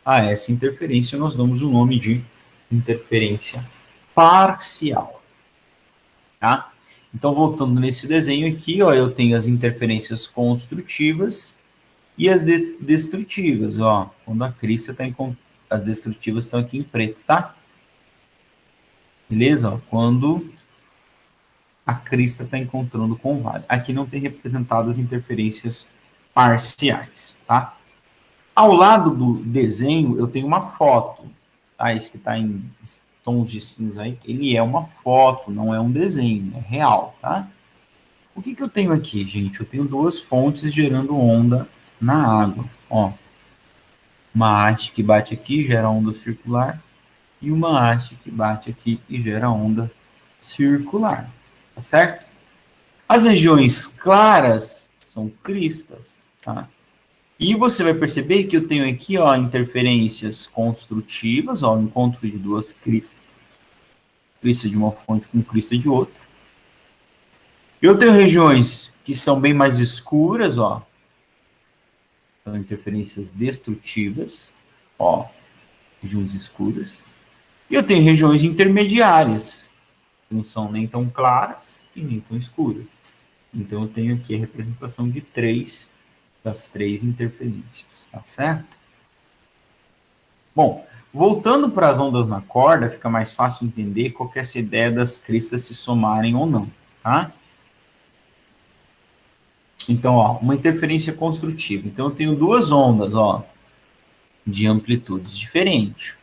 [SPEAKER 1] A essa interferência nós damos o nome de interferência parcial. Tá? Então, voltando nesse desenho aqui, ó, eu tenho as interferências construtivas e as destrutivas, ó. Quando a crista está em... As destrutivas estão aqui em preto, tá? Beleza? Ó, quando a crista está encontrando com o vale. Aqui não tem representado as interferências parciais, tá? Ao lado do desenho, eu tenho uma foto. Tá? Esse que está em tons de cinza aí, ele é uma foto, não é um desenho, é real, tá? O que eu tenho aqui, gente? Eu tenho duas fontes gerando onda na água, ó. Uma haste que bate aqui, gera onda circular, e uma haste que bate aqui e gera onda circular, tá certo? As regiões claras são cristas, tá? E você vai perceber que eu tenho aqui, ó, interferências construtivas, ó, o encontro de duas cristas. Crista de uma fonte com crista de outra. Eu tenho regiões que são bem mais escuras, ó. São interferências destrutivas, ó, regiões escuras. E eu tenho regiões intermediárias, que não são nem tão claras e nem tão escuras. Então eu tenho aqui a representação de das três interferências, tá certo? Bom, voltando para as ondas na corda, fica mais fácil entender qual que é essa ideia das cristas se somarem ou não, tá? Então, ó, uma interferência construtiva. Então, eu tenho duas ondas, ó, de amplitudes diferentes,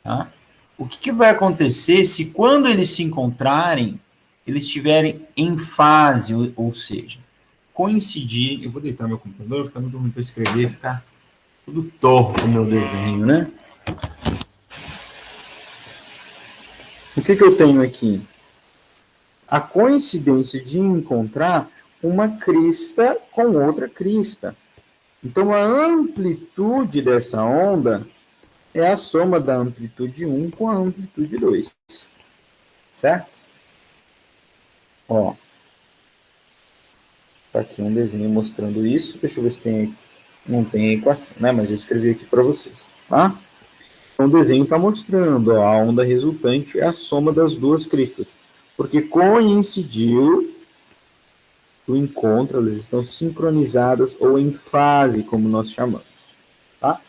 [SPEAKER 1] tá? O que vai acontecer se quando eles se encontrarem, eles estiverem em fase, ou seja, coincidir... Eu vou deitar meu computador, porque está muito ruim para escrever, ficar tudo torto o meu desenho, né? O que eu tenho aqui? A coincidência de encontrar uma crista com outra crista. Então, a amplitude dessa onda é a soma da amplitude 1 com a amplitude 2. Certo? Ó. Tá aqui um desenho mostrando isso. Deixa eu ver se tem... Não tem equação, né? Mas eu escrevi aqui para vocês. Tá? Então, o desenho está mostrando, ó, a onda resultante é a soma das duas cristas. Porque coincidiu o encontro, elas estão sincronizadas ou em fase, como nós chamamos. Tá?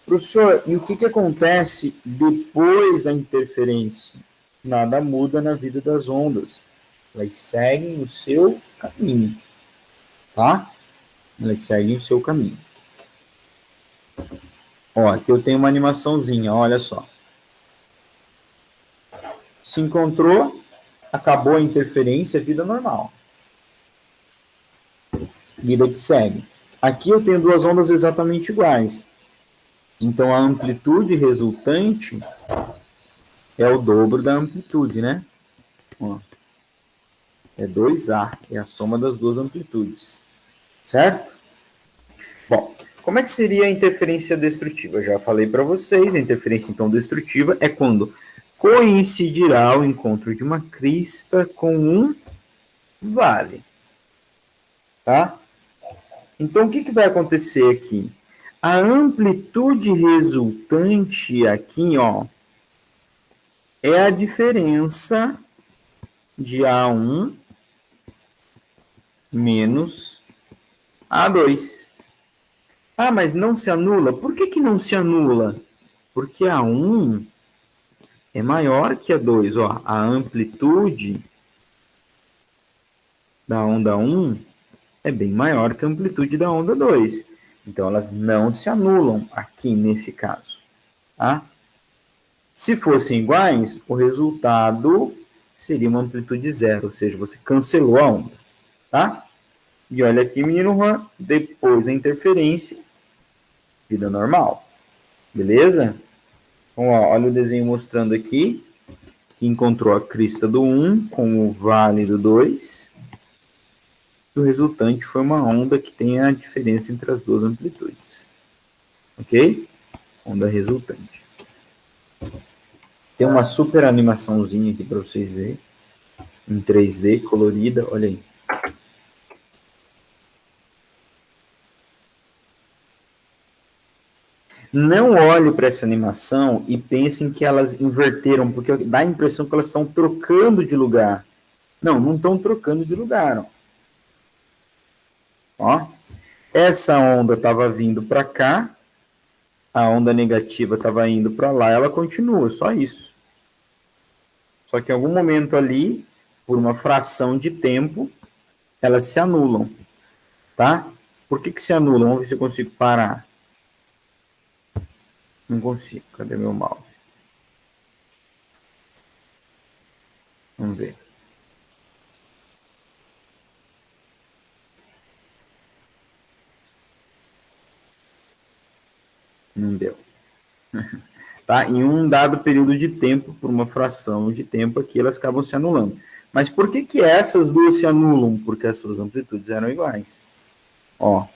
[SPEAKER 1] Professor, e o que acontece depois da interferência? Nada muda na vida das ondas. Elas seguem o seu caminho. Tá? Elas seguem o seu caminho. Ó, aqui eu tenho uma animaçãozinha, olha só. Se encontrou, acabou a interferência, vida normal. Vida que segue. Aqui eu tenho duas ondas exatamente iguais. Então, a amplitude resultante é o dobro da amplitude, né? Ó. É 2A, é a soma das duas amplitudes. Certo? Bom, como é que seria a interferência destrutiva? Eu já falei para vocês, a interferência, então, destrutiva é quando coincidirá o encontro de uma crista com um vale. Tá? Então, o que vai acontecer aqui? A amplitude resultante aqui, ó, é a diferença de A1 menos A2. Ah, mas não se anula? Por que não se anula? Porque A1 é maior que A2. Ó, a amplitude da onda 1 é bem maior que a amplitude da onda 2. Então, elas não se anulam aqui nesse caso. Tá? Se fossem iguais, o resultado seria uma amplitude zero, ou seja, você cancelou a onda. Tá? E olha aqui, menino Juan, depois da interferência, vida normal. Beleza? Então, ó, olha o desenho mostrando aqui que encontrou a crista do 1 com o vale do 2. E o resultante foi uma onda que tem a diferença entre as duas amplitudes. Ok? Onda resultante. Tem uma super animaçãozinha aqui para vocês verem. Em 3D, colorida. Olha aí. Não olhe para essa animação e pensem que elas inverteram, porque dá a impressão que elas estão trocando de lugar. Não, não estão trocando de lugar. Ó. Ó, essa onda estava vindo para cá, a onda negativa estava indo para lá, ela continua, só isso. Só que em algum momento ali, por uma fração de tempo, elas se anulam, tá? Por que se anulam? Vamos ver se eu consigo parar. Não consigo, cadê meu mouse? Vamos ver. Não deu. Tá? Em um dado período de tempo, por uma fração de tempo aqui, elas acabam se anulando. Mas por que essas duas se anulam? Porque as suas amplitudes eram iguais. Ó,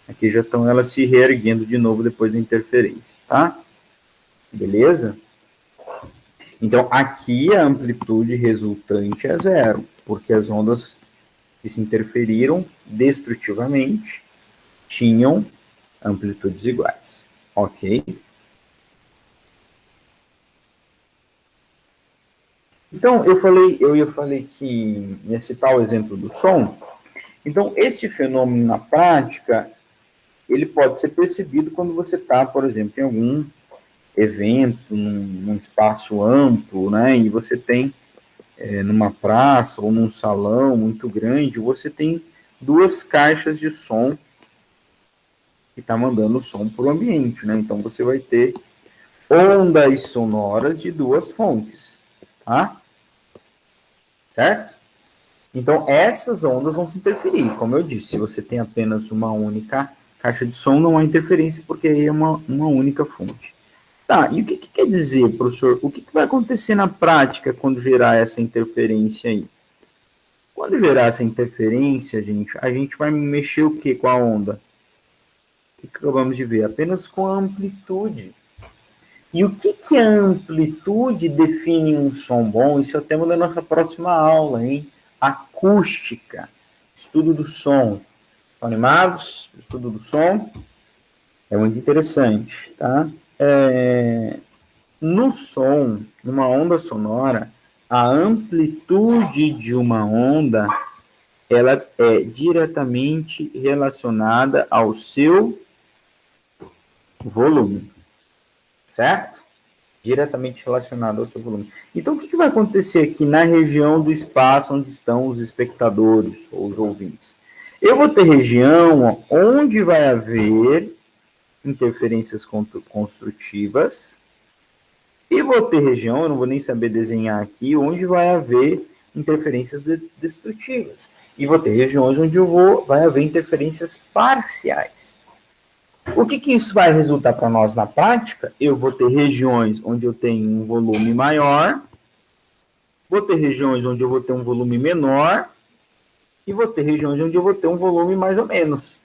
[SPEAKER 1] aqui já estão elas se reerguendo de novo depois da interferência, tá? Beleza? Então, aqui a amplitude resultante é zero, porque as ondas que se interferiram destrutivamente tinham amplitudes iguais. Ok? Então, eu falei que ia citar o exemplo do som. Então, esse fenômeno na prática, ele pode ser percebido quando você está, por exemplo, em algum evento, num espaço amplo, né? E você tem, numa praça ou num salão muito grande, você tem duas caixas de som que está mandando o som para o ambiente, né? Então, você vai ter ondas sonoras de duas fontes, tá? Certo? Então, essas ondas vão se interferir. Como eu disse, se você tem apenas uma única caixa de som, não há interferência, porque aí é uma única fonte. Tá, e o que quer dizer, professor? O que vai acontecer na prática quando gerar essa interferência aí? Quando gerar essa interferência, gente, a gente vai mexer o que com a onda? O que acabamos de ver? Apenas com a amplitude. E o que a amplitude define um som bom? Isso é o tema da nossa próxima aula, hein? Acústica, estudo do som. Estão animados? Estudo do som é muito interessante, tá? No som, numa onda sonora, a amplitude de uma onda, ela é diretamente relacionada ao seu volume, certo? Diretamente relacionado ao seu volume. Então, o que vai acontecer aqui na região do espaço onde estão os espectadores ou os ouvintes? Eu vou ter região onde vai haver interferências construtivas e vou ter região, eu não vou nem saber desenhar aqui, onde vai haver interferências destrutivas. E vou ter regiões onde vai haver interferências parciais. O que isso vai resultar para nós na prática? Eu vou ter regiões onde eu tenho um volume maior, vou ter regiões onde eu vou ter um volume menor, e vou ter regiões onde eu vou ter um volume mais ou menos.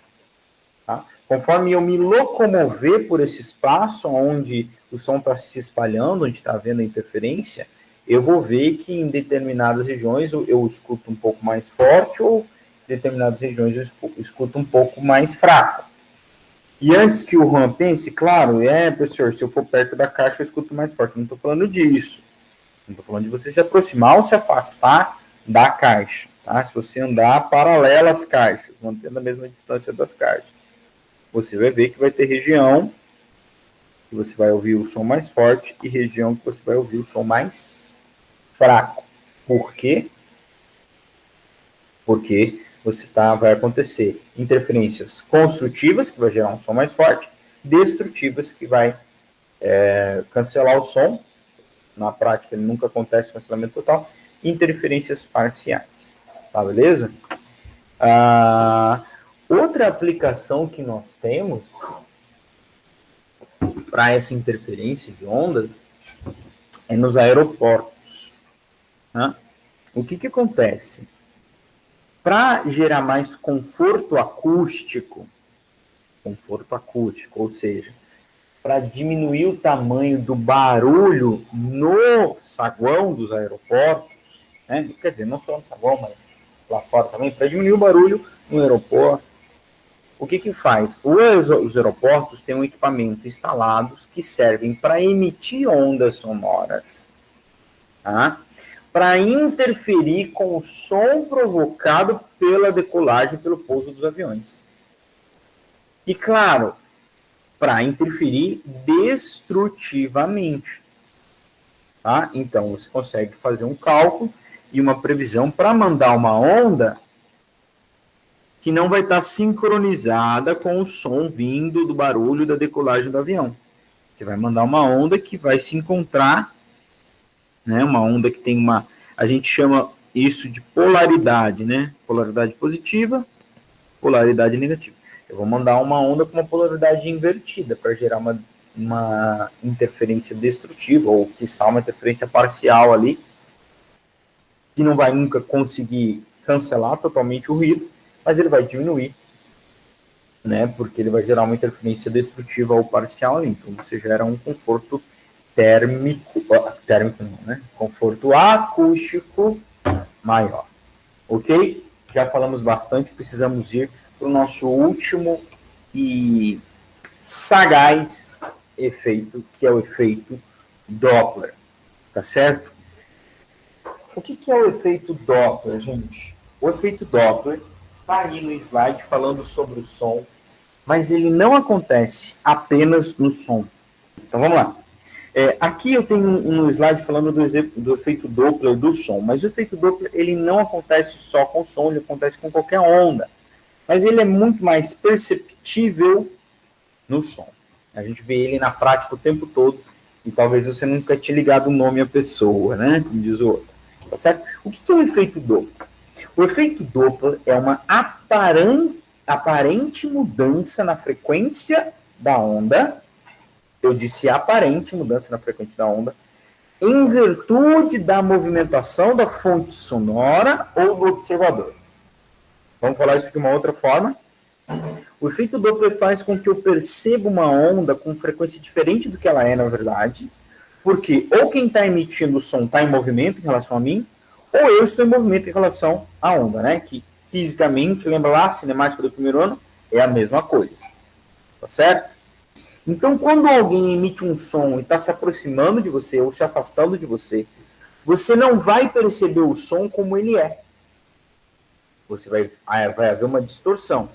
[SPEAKER 1] Tá? Conforme eu me locomover por esse espaço onde o som está se espalhando, onde está havendo a interferência, eu vou ver que em determinadas regiões eu escuto um pouco mais forte, ou em determinadas regiões eu escuto um pouco mais fraco. E antes que o Juan pense, claro, professor, se eu for perto da caixa eu escuto mais forte. Não estou falando disso. Não estou falando de você se aproximar ou se afastar da caixa. Tá? Se você andar paralelo às caixas, mantendo a mesma distância das caixas, você vai ver que vai ter região que você vai ouvir o som mais forte e região que você vai ouvir o som mais fraco. Por quê? Porque vai acontecer interferências construtivas, que vai gerar um som mais forte, destrutivas, que vai cancelar o som. Na prática, ele nunca acontece cancelamento total. Interferências parciais. Tá, beleza? Outra aplicação que nós temos para essa interferência de ondas é nos aeroportos. Né? O que acontece? Para gerar mais conforto acústico, ou seja, para diminuir o tamanho do barulho no saguão dos aeroportos, né? Quer dizer, não só no saguão, mas lá fora também, para diminuir o barulho no aeroporto, o que faz? Os aeroportos têm um equipamento instalado que servem para emitir ondas sonoras, tá? Para interferir com o som provocado pela decolagem, pelo pouso dos aviões. E, claro, para interferir destrutivamente. Tá? Então, você consegue fazer um cálculo e uma previsão para mandar uma onda que não vai estar sincronizada com o som vindo do barulho da decolagem do avião. Você vai mandar uma onda que vai se encontrar, né, uma onda que tem a gente chama isso de polaridade, né? Polaridade positiva, polaridade negativa. Eu vou mandar uma onda com uma polaridade invertida para gerar uma interferência destrutiva, ou quiçá uma interferência parcial ali, que não vai nunca conseguir cancelar totalmente o ruído, mas ele vai diminuir, né? Porque ele vai gerar uma interferência destrutiva ou parcial ali. Então você gera um conforto térmico não, né? Conforto acústico maior. Ok? Já falamos bastante, precisamos ir para o nosso último e sagaz efeito, que é o efeito Doppler. Tá certo? O que é o efeito Doppler, gente? O efeito Doppler está aí no slide falando sobre o som, mas ele não acontece apenas no som. Então vamos lá. Aqui eu tenho um slide falando do efeito Doppler do som, mas o efeito Doppler ele não acontece só com o som, ele acontece com qualquer onda, mas ele é muito mais perceptível no som. A gente vê ele na prática o tempo todo, e talvez você nunca tenha ligado o nome à pessoa, né? Como diz o outro. Tá certo? O que é o efeito Doppler? O efeito Doppler é uma aparente mudança na frequência da onda
[SPEAKER 5] Eu disse aparente mudança na frequência da onda, em virtude da movimentação da fonte sonora ou do observador. Vamos falar isso de uma outra forma. O efeito Doppler faz com que eu perceba uma onda com frequência diferente do que ela é, na verdade, porque ou quem está emitindo o som está em movimento em relação a mim, ou eu estou em movimento em relação à onda, né? Que fisicamente, lembra lá, a cinemática do primeiro ano, é a mesma coisa. Tá certo? Então, quando alguém emite um som e está se aproximando de você ou se afastando de você, você não vai perceber o som como ele é. Você vai haver uma distorção.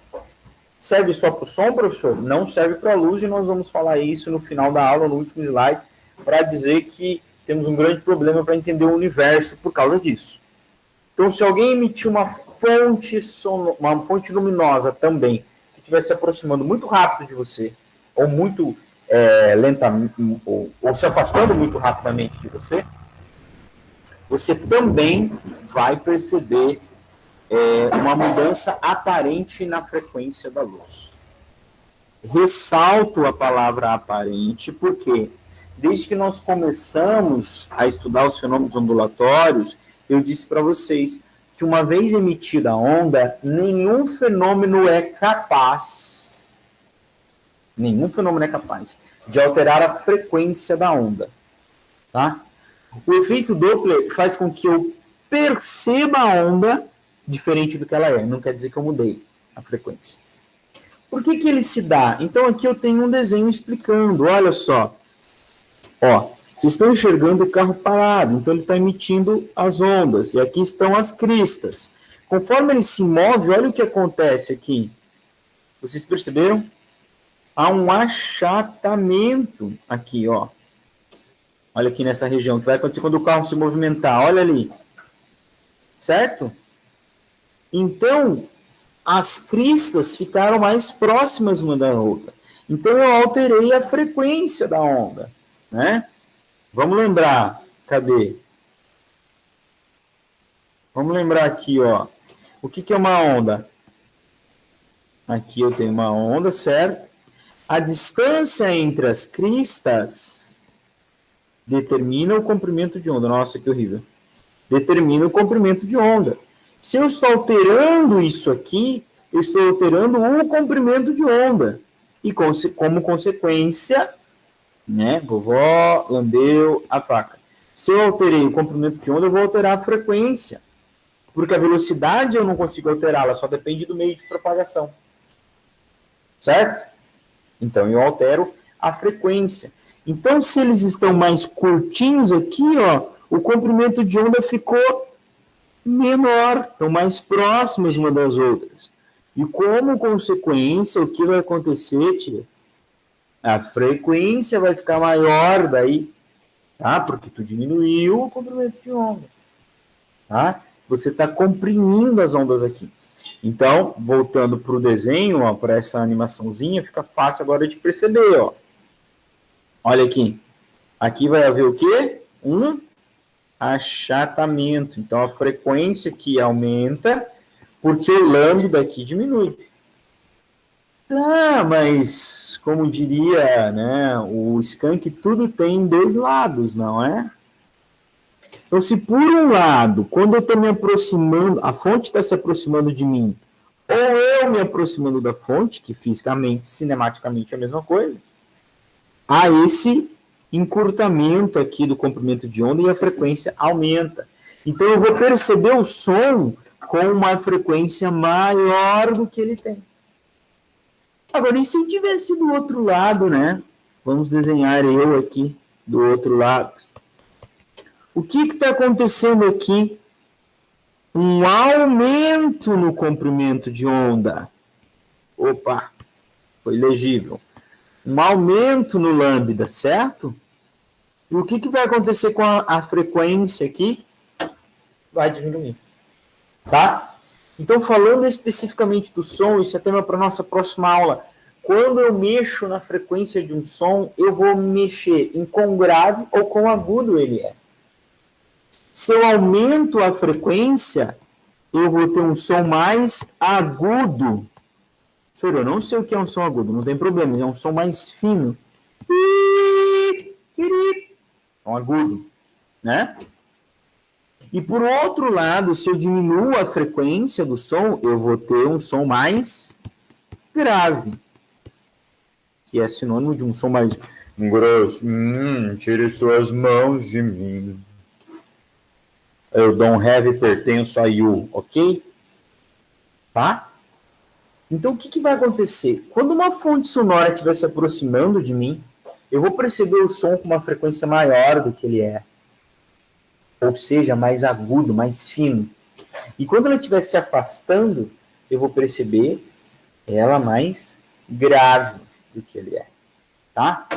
[SPEAKER 5] Serve só para o som, professor? Não serve para a luz, e nós vamos falar isso no final da aula, no último slide, para dizer que temos um grande problema para entender o universo por causa disso. Então, se alguém emitir uma fonte luminosa também, que estiver se aproximando muito rápido de você, ou muito lentamente, ou se afastando muito rapidamente de você, você também vai perceber uma mudança aparente na frequência da luz. Ressalto a palavra aparente, porque desde que nós começamos a estudar os fenômenos ondulatórios, eu disse para vocês que uma vez emitida a onda, nenhum fenômeno é capaz de alterar a frequência da onda. Tá? O efeito Doppler faz com que eu perceba a onda diferente do que ela é. Não quer dizer que eu mudei a frequência. Por que ele se dá? Então aqui eu tenho um desenho explicando. Olha só. Ó, vocês estão enxergando o carro parado. Então ele está emitindo as ondas. E aqui estão as cristas. Conforme ele se move, olha o que acontece aqui. Vocês perceberam? Há um achatamento aqui, ó. Olha aqui nessa região, que vai acontecer quando o carro se movimentar. Olha ali. Certo? Então, as cristas ficaram mais próximas uma da outra. Então, eu alterei a frequência da onda, né? Vamos lembrar. Cadê? Vamos lembrar aqui, ó. O que é uma onda? Aqui eu tenho uma onda, certo? A distância entre as cristas determina o comprimento de onda. Nossa, que horrível. Determina o comprimento de onda. Se eu estou alterando isso aqui, eu estou alterando o comprimento de onda. E como consequência, né, vovó lambeu a faca. Se eu alterei o comprimento de onda, eu vou alterar a frequência. Porque a velocidade eu não consigo alterar, ela só depende do meio de propagação. Certo? Então, eu altero a frequência. Então, se eles estão mais curtinhos aqui, ó, o comprimento de onda ficou menor, estão mais próximas uma das outras. E como consequência, o que vai acontecer, tia? A frequência vai ficar maior daí, tá? Porque tu diminuiu o comprimento de onda, tá? Você está comprimindo as ondas aqui. Então, voltando para o desenho, ó, para essa animaçãozinha, fica fácil agora de perceber, ó. Olha aqui. Aqui vai haver o quê? Um achatamento. Então, a frequência aqui aumenta porque o lambda aqui diminui. Ah, mas, como diria, né, o Skank, tudo tem dois lados, não é? Então, se por um lado, quando eu estou me aproximando, a fonte está se aproximando de mim, ou eu me aproximando da fonte, que fisicamente, cinematicamente é a mesma coisa, há esse encurtamento aqui do comprimento de onda e a frequência aumenta. Então, eu vou perceber o som com uma frequência maior do que ele tem. Agora, e se eu tivesse do outro lado, né? Vamos desenhar eu aqui do outro lado. O que está acontecendo aqui? Um aumento no comprimento de onda. Opa, foi legível. Um aumento no lambda, certo? E o que vai acontecer com a frequência aqui? Vai diminuir. Tá? Então, falando especificamente do som, isso é tema para a nossa próxima aula. Quando eu mexo na frequência de um som, eu vou mexer em quão grave ou quão agudo ele é. Se eu aumento a frequência, eu vou ter um som mais agudo. Sério, eu não sei o que é um som agudo, não tem problema, é um som mais fino. um agudo, né? E por outro lado, se eu diminuo a frequência do som, eu vou ter um som mais grave, que é sinônimo de um som mais grosso. Tire suas mãos de mim. Eu don't have pertenço a you, ok? Tá? Então, o que vai acontecer? Quando uma fonte sonora estiver se aproximando de mim, eu vou perceber o som com uma frequência maior do que ele é. Ou seja, mais agudo, mais fino. E quando ela estiver se afastando, eu vou perceber ela mais grave do que ele é. Tá?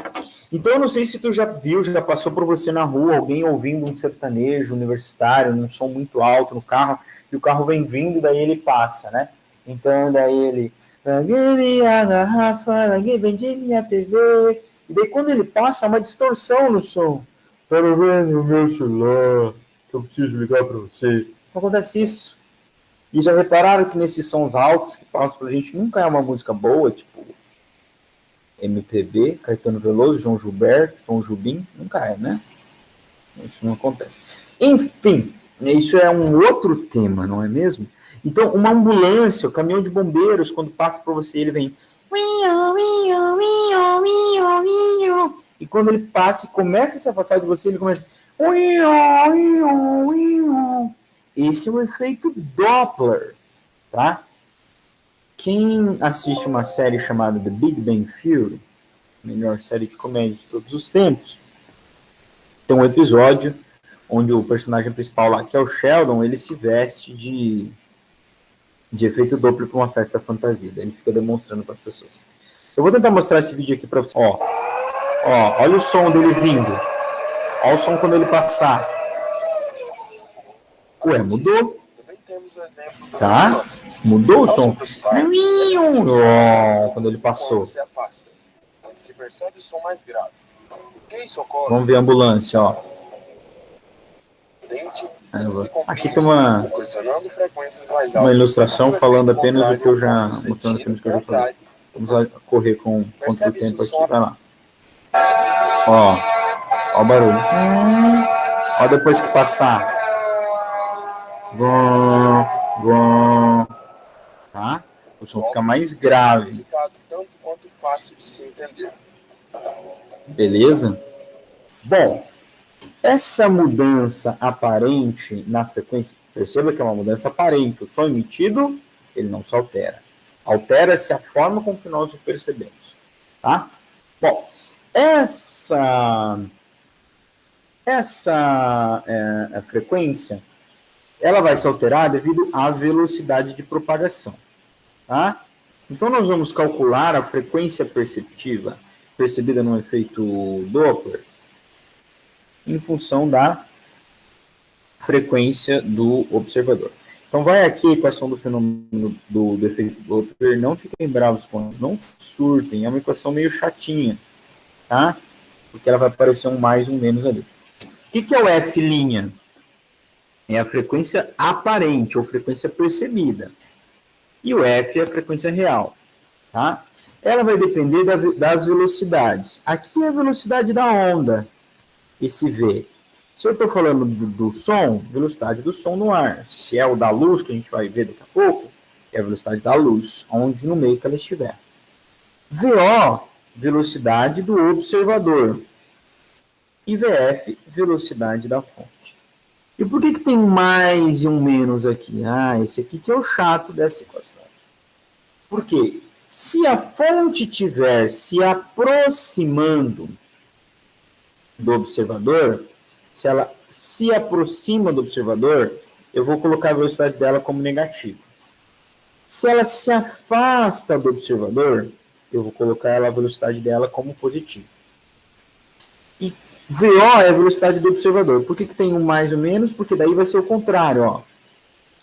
[SPEAKER 5] Então, eu não sei se tu já viu, já passou por você na rua, alguém ouvindo um sertanejo universitário, num som muito alto no carro, e o carro vem vindo, daí ele passa, né? Então, daí ele... Larguei a garrafa, larguei, vendi minha TV. E daí, quando ele passa, há uma distorção no som. Quero ver no meu celular, que eu preciso ligar para você. Não acontece isso. E já repararam que nesses sons altos que passam pra gente nunca é uma música boa, tipo MPB, Caetano Veloso, João Gilberto, Tom Jobim? Nunca é, né? Isso não acontece. Enfim, isso é um outro tema, não é mesmo? Então, uma ambulância, o caminhão de bombeiros, quando passa por você, ele vem... E quando ele passa e começa a se afastar de você, ele começa... Esse é o efeito Doppler, tá? Quem assiste uma série chamada The Big Bang Theory, melhor série de comédia de todos os tempos, tem um episódio onde o personagem principal lá, que é o Sheldon, ele se veste de efeito Doppler para uma festa fantasia. Ele fica demonstrando para as pessoas. Eu vou tentar mostrar esse vídeo aqui para vocês. Ó, olha o som dele vindo. Olha o som quando ele passar. Ué, mudou. Tá? Mudou o som. Quando ele passou. Vamos ver a ambulância, ó. Aqui tem uma ilustração falando apenas o que eu já... mostrando apenas o que eu já falei. Vamos lá correr com conta do tempo aqui. Vai lá. Ó o barulho. Ó depois que passar. Tá? O som fica mais grave. Beleza? Bom, essa mudança aparente na frequência, perceba que é uma mudança aparente. O som emitido, ele não se altera. Altera-se a forma com que nós o percebemos. Tá? Bom, essa frequência, ela vai se alterar devido à velocidade de propagação. Tá? Então, nós vamos calcular a frequência percebida no efeito Doppler em função da frequência do observador. Então, vai aqui a equação do fenômeno do efeito Doppler. Não fiquem bravos com elas, não surtem. É uma equação meio chatinha, tá? Porque ela vai aparecer um mais, um menos ali. O que é o F'? É a frequência aparente, ou frequência percebida. E o F é a frequência real, tá? Ela vai depender das velocidades. Aqui é a velocidade da onda, esse V. Se eu estou falando do som, velocidade do som no ar. Se é o da luz, que a gente vai ver daqui a pouco, é a velocidade da luz, onde no meio que ela estiver. VO, velocidade do observador. E VF, velocidade da fonte. E por que tem um mais e um menos aqui? Esse aqui que é o chato dessa equação. Por quê? Se a fonte estiver se aproximando do observador, se ela se aproxima do observador, eu vou colocar a velocidade dela como negativa. Se ela se afasta do observador, eu vou colocar a velocidade dela como positiva. E VO é a velocidade do observador. Por que tem um mais ou menos? Porque daí vai ser o contrário. Ó.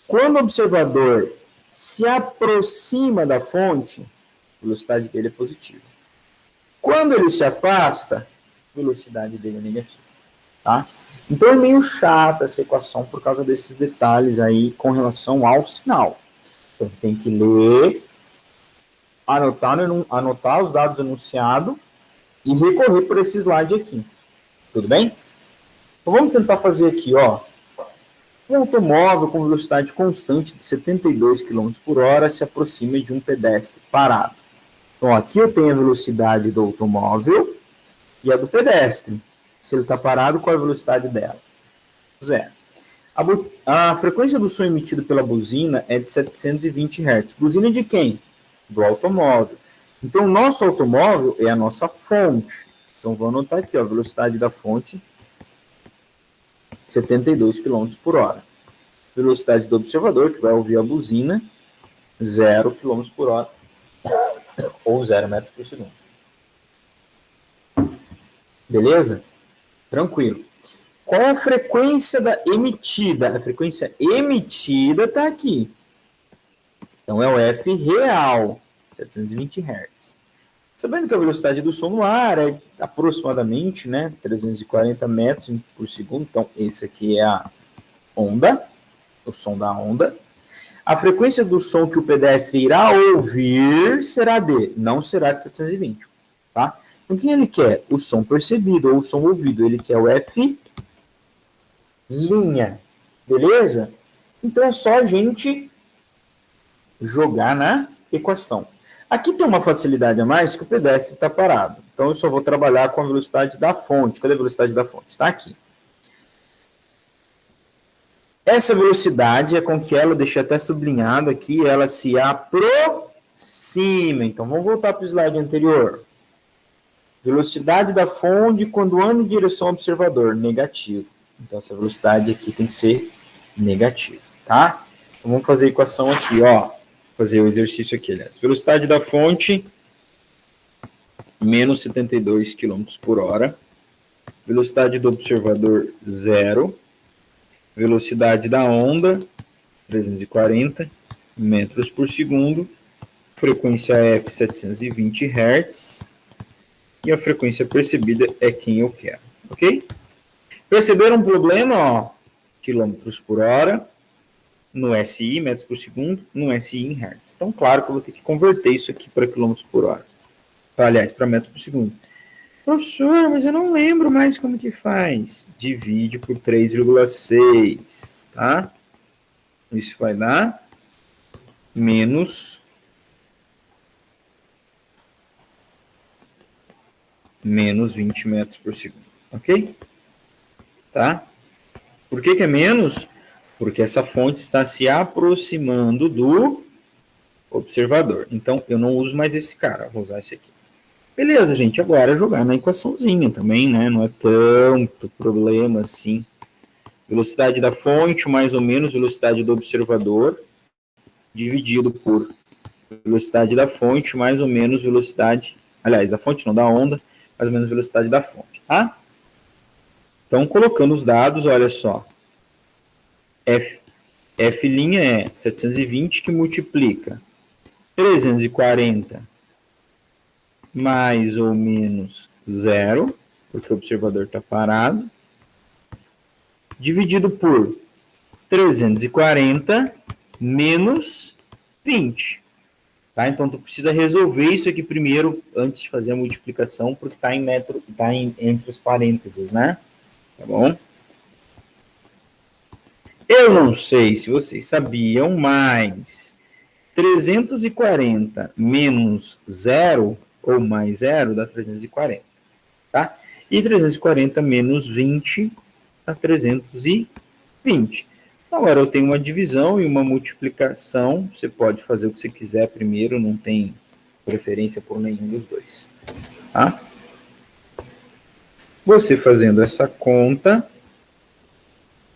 [SPEAKER 5] Quando o observador se aproxima da fonte, a velocidade dele é positiva. Quando ele se afasta, a velocidade dele é negativa. Tá? Então é meio chata essa equação por causa desses detalhes aí com relação ao sinal. Então tem que ler, anotar os dados enunciados e recorrer por esse slide aqui. Tudo bem? Então vamos tentar fazer aqui, ó. Um automóvel com velocidade constante de 72 km por hora se aproxima de um pedestre parado. Então aqui eu tenho a velocidade do automóvel e a do pedestre. Se ele está parado, qual é a velocidade dela? 0. A frequência do som emitido pela buzina é de 720 Hz. Buzina de quem? Do automóvel. Então, o nosso automóvel é a nossa fonte. Então, vou anotar aqui, ó, a velocidade da fonte, 72 km por hora. Velocidade do observador, que vai ouvir a buzina, 0 km por hora, ou 0 metros por segundo. Beleza? Tranquilo. Qual a frequência emitida? A frequência emitida está aqui. Então, é o F real, 720 Hz. Sabendo que a velocidade do som no ar é aproximadamente, né, 340 metros por segundo. Então, esse aqui é a onda, o som da onda. A frequência do som que o pedestre irá ouvir será de, não será de 720, tá? Então, o que ele quer? O som percebido ou o som ouvido. Ele quer o F', beleza? Então, é só a gente jogar na equação. Aqui tem uma facilidade a mais que o pedestre está parado. Então, eu só vou trabalhar com a velocidade da fonte. Cadê a velocidade da fonte? Está aqui. Essa velocidade é com que ela, deixei até sublinhado aqui, ela se aproxima. Então, vamos voltar para o slide anterior. Velocidade da fonte quando anda em direção ao observador, negativo. Então, essa velocidade aqui tem que ser negativa, tá? Então, vamos fazer a equação aqui, ó. Fazer o exercício aqui, aliás. Velocidade da fonte, menos 72 km por hora. Velocidade do observador, 0. Velocidade da onda, 340 metros por segundo. Frequência F, 720 Hz. E a frequência percebida é quem eu quero, ok? Perceberam um problema, ó? Quilômetros por hora. No SI, metros por segundo, no SI em Hertz. Então, claro que eu vou ter que converter isso aqui para quilômetros por hora. Aliás, para metros por segundo. Professor, mas eu não lembro mais como que faz. Divide por 3,6, tá? Isso vai dar menos 20 metros por segundo, ok? Tá? Por que é menos? Porque essa fonte está se aproximando do observador. Então, eu não uso mais esse cara, vou usar esse aqui. Beleza, gente, agora é jogar na equaçãozinha também, né? Não é tanto problema assim. Velocidade da fonte, mais ou menos velocidade do observador, dividido por velocidade da fonte, mais ou menos velocidade... Aliás, da fonte não, da onda, mais ou menos velocidade da fonte, tá? Então, colocando os dados, olha só. F' é 720 que multiplica 340 mais ou menos 0, porque o observador está parado, dividido por 340 menos 20. Tá? Então, tu precisa resolver isso aqui primeiro, antes de fazer a multiplicação, porque está em metro, está entre os parênteses, né? Tá bom? Eu não sei se vocês sabiam, mas 340 menos 0, ou mais 0, dá 340, tá? E 340 menos 20 dá 320. Agora eu tenho uma divisão e uma multiplicação, você pode fazer o que você quiser primeiro, não tem preferência por nenhum dos dois, tá? Você fazendo essa conta,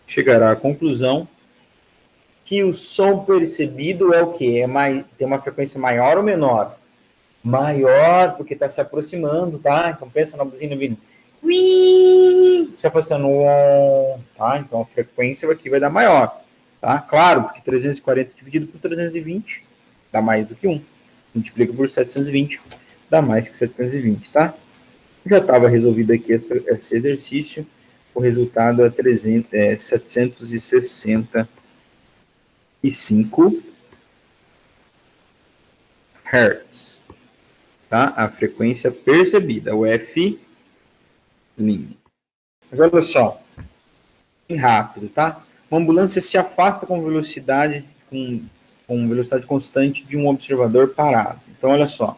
[SPEAKER 5] chegará à conclusão que o som percebido é o quê? Tem uma frequência maior ou menor? Maior, porque está se aproximando, tá? Então pensa na buzina vindo. Se afastando. Tá? Então a frequência aqui vai dar maior. Tá? Claro, porque 340 dividido por 320 dá mais do que 1. Multiplica por 720, dá mais que 720, tá? Já estava resolvido aqui esse exercício. O resultado é 765 Hz. Tá? A frequência percebida, o F'. Mas olha só, bem rápido, tá? Uma ambulância se afasta com velocidade constante de um observador parado. Então, olha só.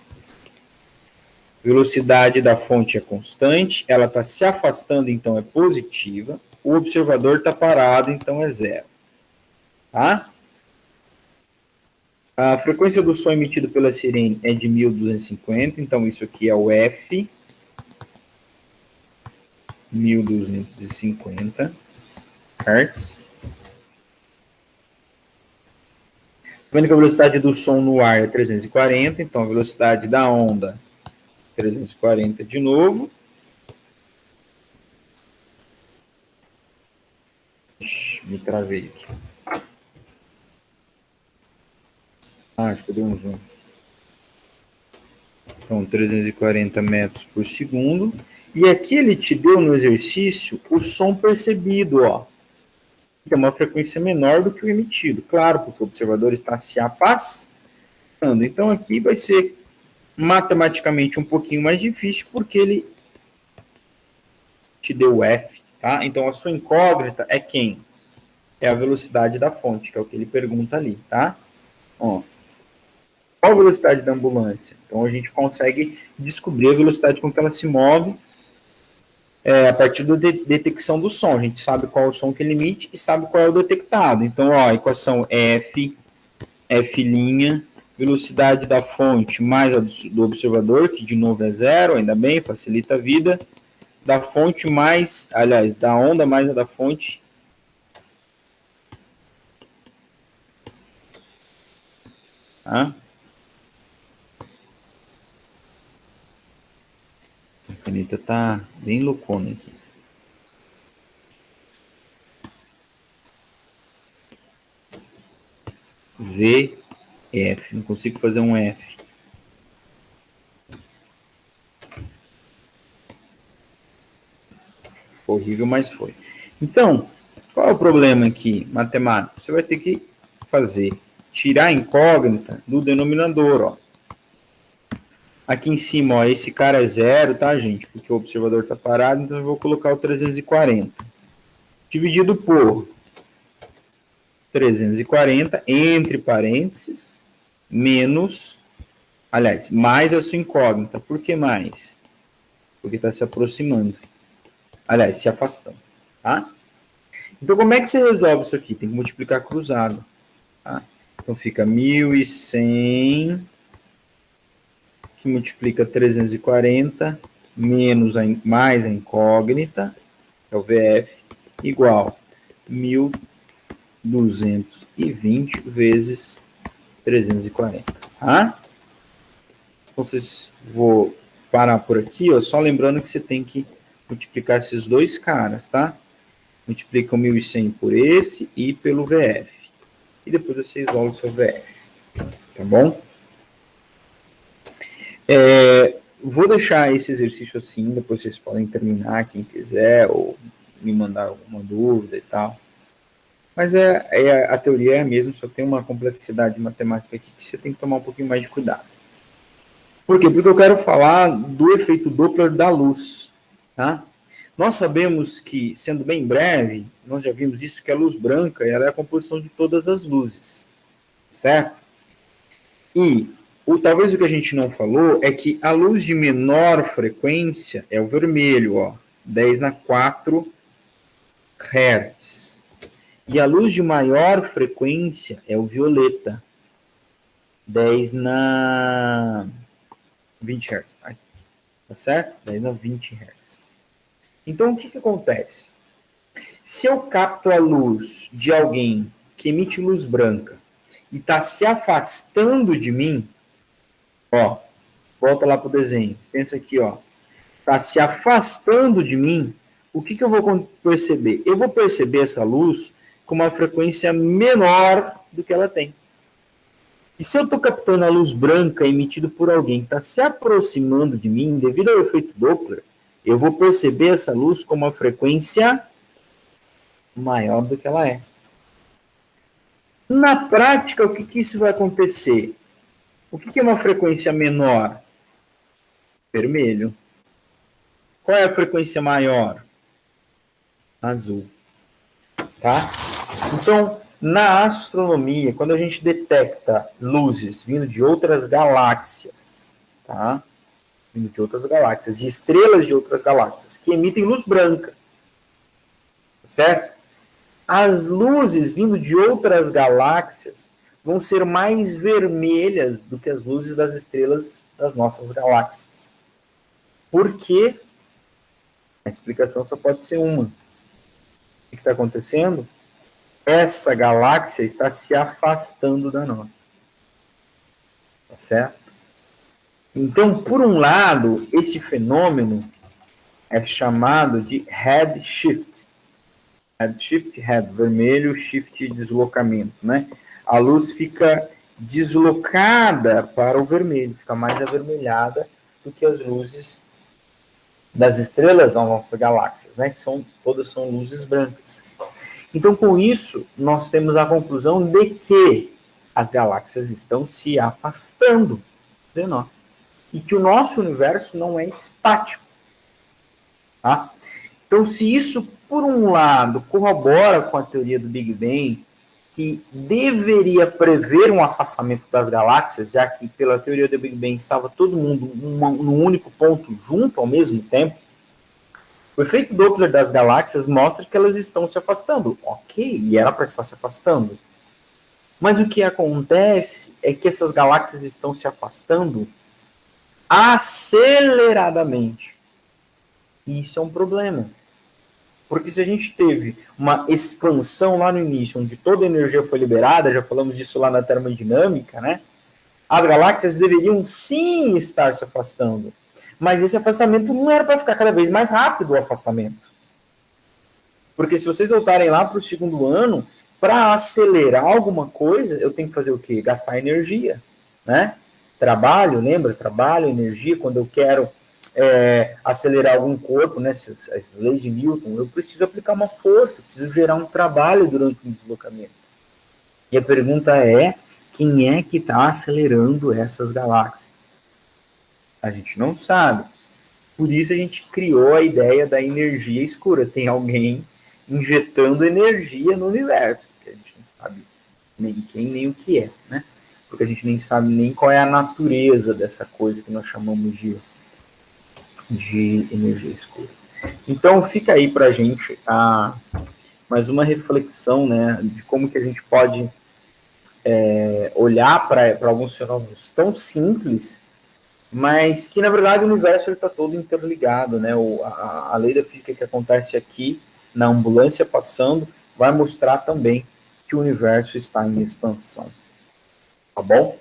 [SPEAKER 5] Velocidade da fonte é constante, ela está se afastando, então é positiva. O observador está parado, então é zero. Tá? A frequência do som emitido pela sirene é de 1250, então isso aqui é o F. 1250 Hz. Vendo que a velocidade do som no ar é 340, então a velocidade da onda 340 de novo. Me travei aqui. Acho que eu dei um zoom. Então, 340 metros por segundo. E aqui ele te deu no exercício o som percebido, ó. Que é uma frequência menor do que o emitido. Claro, porque o observador está se afastando. Então, aqui vai ser matematicamente um pouquinho mais difícil, porque ele te deu o F, tá? Então, a sua incógnita é quem? É a velocidade da fonte, que é o que ele pergunta ali, tá? Ó, qual a velocidade da ambulância? Então, a gente consegue descobrir a velocidade com que ela se move a partir da detecção do som. A gente sabe qual é o som que ele emite e sabe qual é o detectado. Então, ó, a equação F, F', velocidade da fonte mais a do observador, que de novo é zero, ainda bem, facilita a vida. Da fonte mais, aliás, da onda mais a da fonte. Tá? A caneta tá bem loucona aqui. V, F. Não consigo fazer um F. Foi horrível, mas foi. Então, qual é o problema aqui, matemático? Você vai ter que tirar a incógnita do denominador, ó. Aqui em cima, ó, esse cara é zero, tá, gente? Porque o observador está parado, então eu vou colocar o 340. Dividido por 340, entre parênteses, menos, aliás, mais a sua incógnita. Por que mais? Porque está se aproximando. Aliás, se afastando, tá? Então, como é que você resolve isso aqui? Tem que multiplicar cruzado, tá? Então, fica 1.100... que multiplica 340 menos mais a incógnita, que é o VF, igual 1.220 vezes 340, tá? Então, vou parar por aqui, ó, só lembrando que você tem que multiplicar esses dois caras, tá? Multiplica o 1.100 por esse e pelo VF. E depois você isola o seu VF, tá bom? Vou deixar esse exercício assim, depois vocês podem terminar, quem quiser, ou me mandar alguma dúvida e tal. Mas a teoria é a mesma, só tem uma complexidade matemática aqui que você tem que tomar um pouquinho mais de cuidado. Por quê? Porque eu quero falar do efeito Doppler da luz, tá? Nós sabemos que, sendo bem breve, nós já vimos isso, que a luz branca ela é a composição de todas as luzes, certo? E talvez o que a gente não falou é que a luz de menor frequência é o vermelho, ó, 10 na 4 Hz. E a luz de maior frequência é o violeta, 10 na 20 Hz. Tá certo? 10 na 20 Hz. Então, o que acontece? Se eu capto a luz de alguém que emite luz branca e está se afastando de mim, ó, volta lá para o desenho. Pensa aqui, ó. Está se afastando de mim. O que eu vou perceber? Eu vou perceber essa luz com uma frequência menor do que ela tem. E se eu estou captando a luz branca emitida por alguém que está se aproximando de mim, devido ao efeito Doppler, eu vou perceber essa luz com uma frequência maior do que ela é. Na prática, o que isso vai acontecer? O que é uma frequência menor? Vermelho. Qual é a frequência maior? azul. Tá? Então, na astronomia, quando a gente detecta luzes vindo de outras galáxias, tá? Vindo de outras galáxias, de estrelas de outras galáxias, que emitem luz branca, certo? As luzes vindo de outras galáxias vão ser mais vermelhas do que as luzes das estrelas das nossas galáxias. Por quê? A explicação só pode ser uma. O que está acontecendo? Essa galáxia está se afastando da nossa. Tá certo? Então, por um lado, esse fenômeno é chamado de redshift. Redshift, red, vermelho, shift, deslocamento, né? A luz fica deslocada para o vermelho, fica mais avermelhada do que as luzes das estrelas das nossas galáxias, né? Que todas são luzes brancas. Então, com isso, nós temos a conclusão de que as galáxias estão se afastando de nós. E que o nosso universo não é estático. Tá? Então, se isso, por um lado, corrobora com a teoria do Big Bang, que deveria prever um afastamento das galáxias, já que, pela teoria do Big Bang, estava todo mundo num único ponto junto ao mesmo tempo, o efeito Doppler das galáxias mostra que elas estão se afastando. Ok, e era para estar se afastando. Mas o que acontece é que essas galáxias estão se afastando aceleradamente. E isso é um problema. Porque se a gente teve uma expansão lá no início, onde toda a energia foi liberada, já falamos disso lá na termodinâmica, né? As galáxias deveriam sim estar se afastando. Mas esse afastamento não era para ficar cada vez mais rápido o afastamento. Porque se vocês voltarem lá para o segundo ano, para acelerar alguma coisa, eu tenho que fazer o quê? Gastar energia, né? Trabalho, lembra? Trabalho, energia, quando eu quero acelerar algum corpo, né? Essas leis de Newton, eu preciso aplicar uma força, eu preciso gerar um trabalho durante o deslocamento. E a pergunta é, quem é que está acelerando essas galáxias? A gente não sabe. Por isso a gente criou a ideia da energia escura. Tem alguém injetando energia no universo, que a gente não sabe nem quem, nem o que é, né? Porque a gente nem sabe nem qual é a natureza dessa coisa que nós chamamos de energia escura. Então fica aí para a gente mais uma reflexão, né, de como que a gente pode olhar para alguns fenômenos tão simples, mas que, na verdade, o universo está todo interligado, né? A lei da física que acontece aqui, na ambulância passando, vai mostrar também que o universo está em expansão. Tá bom?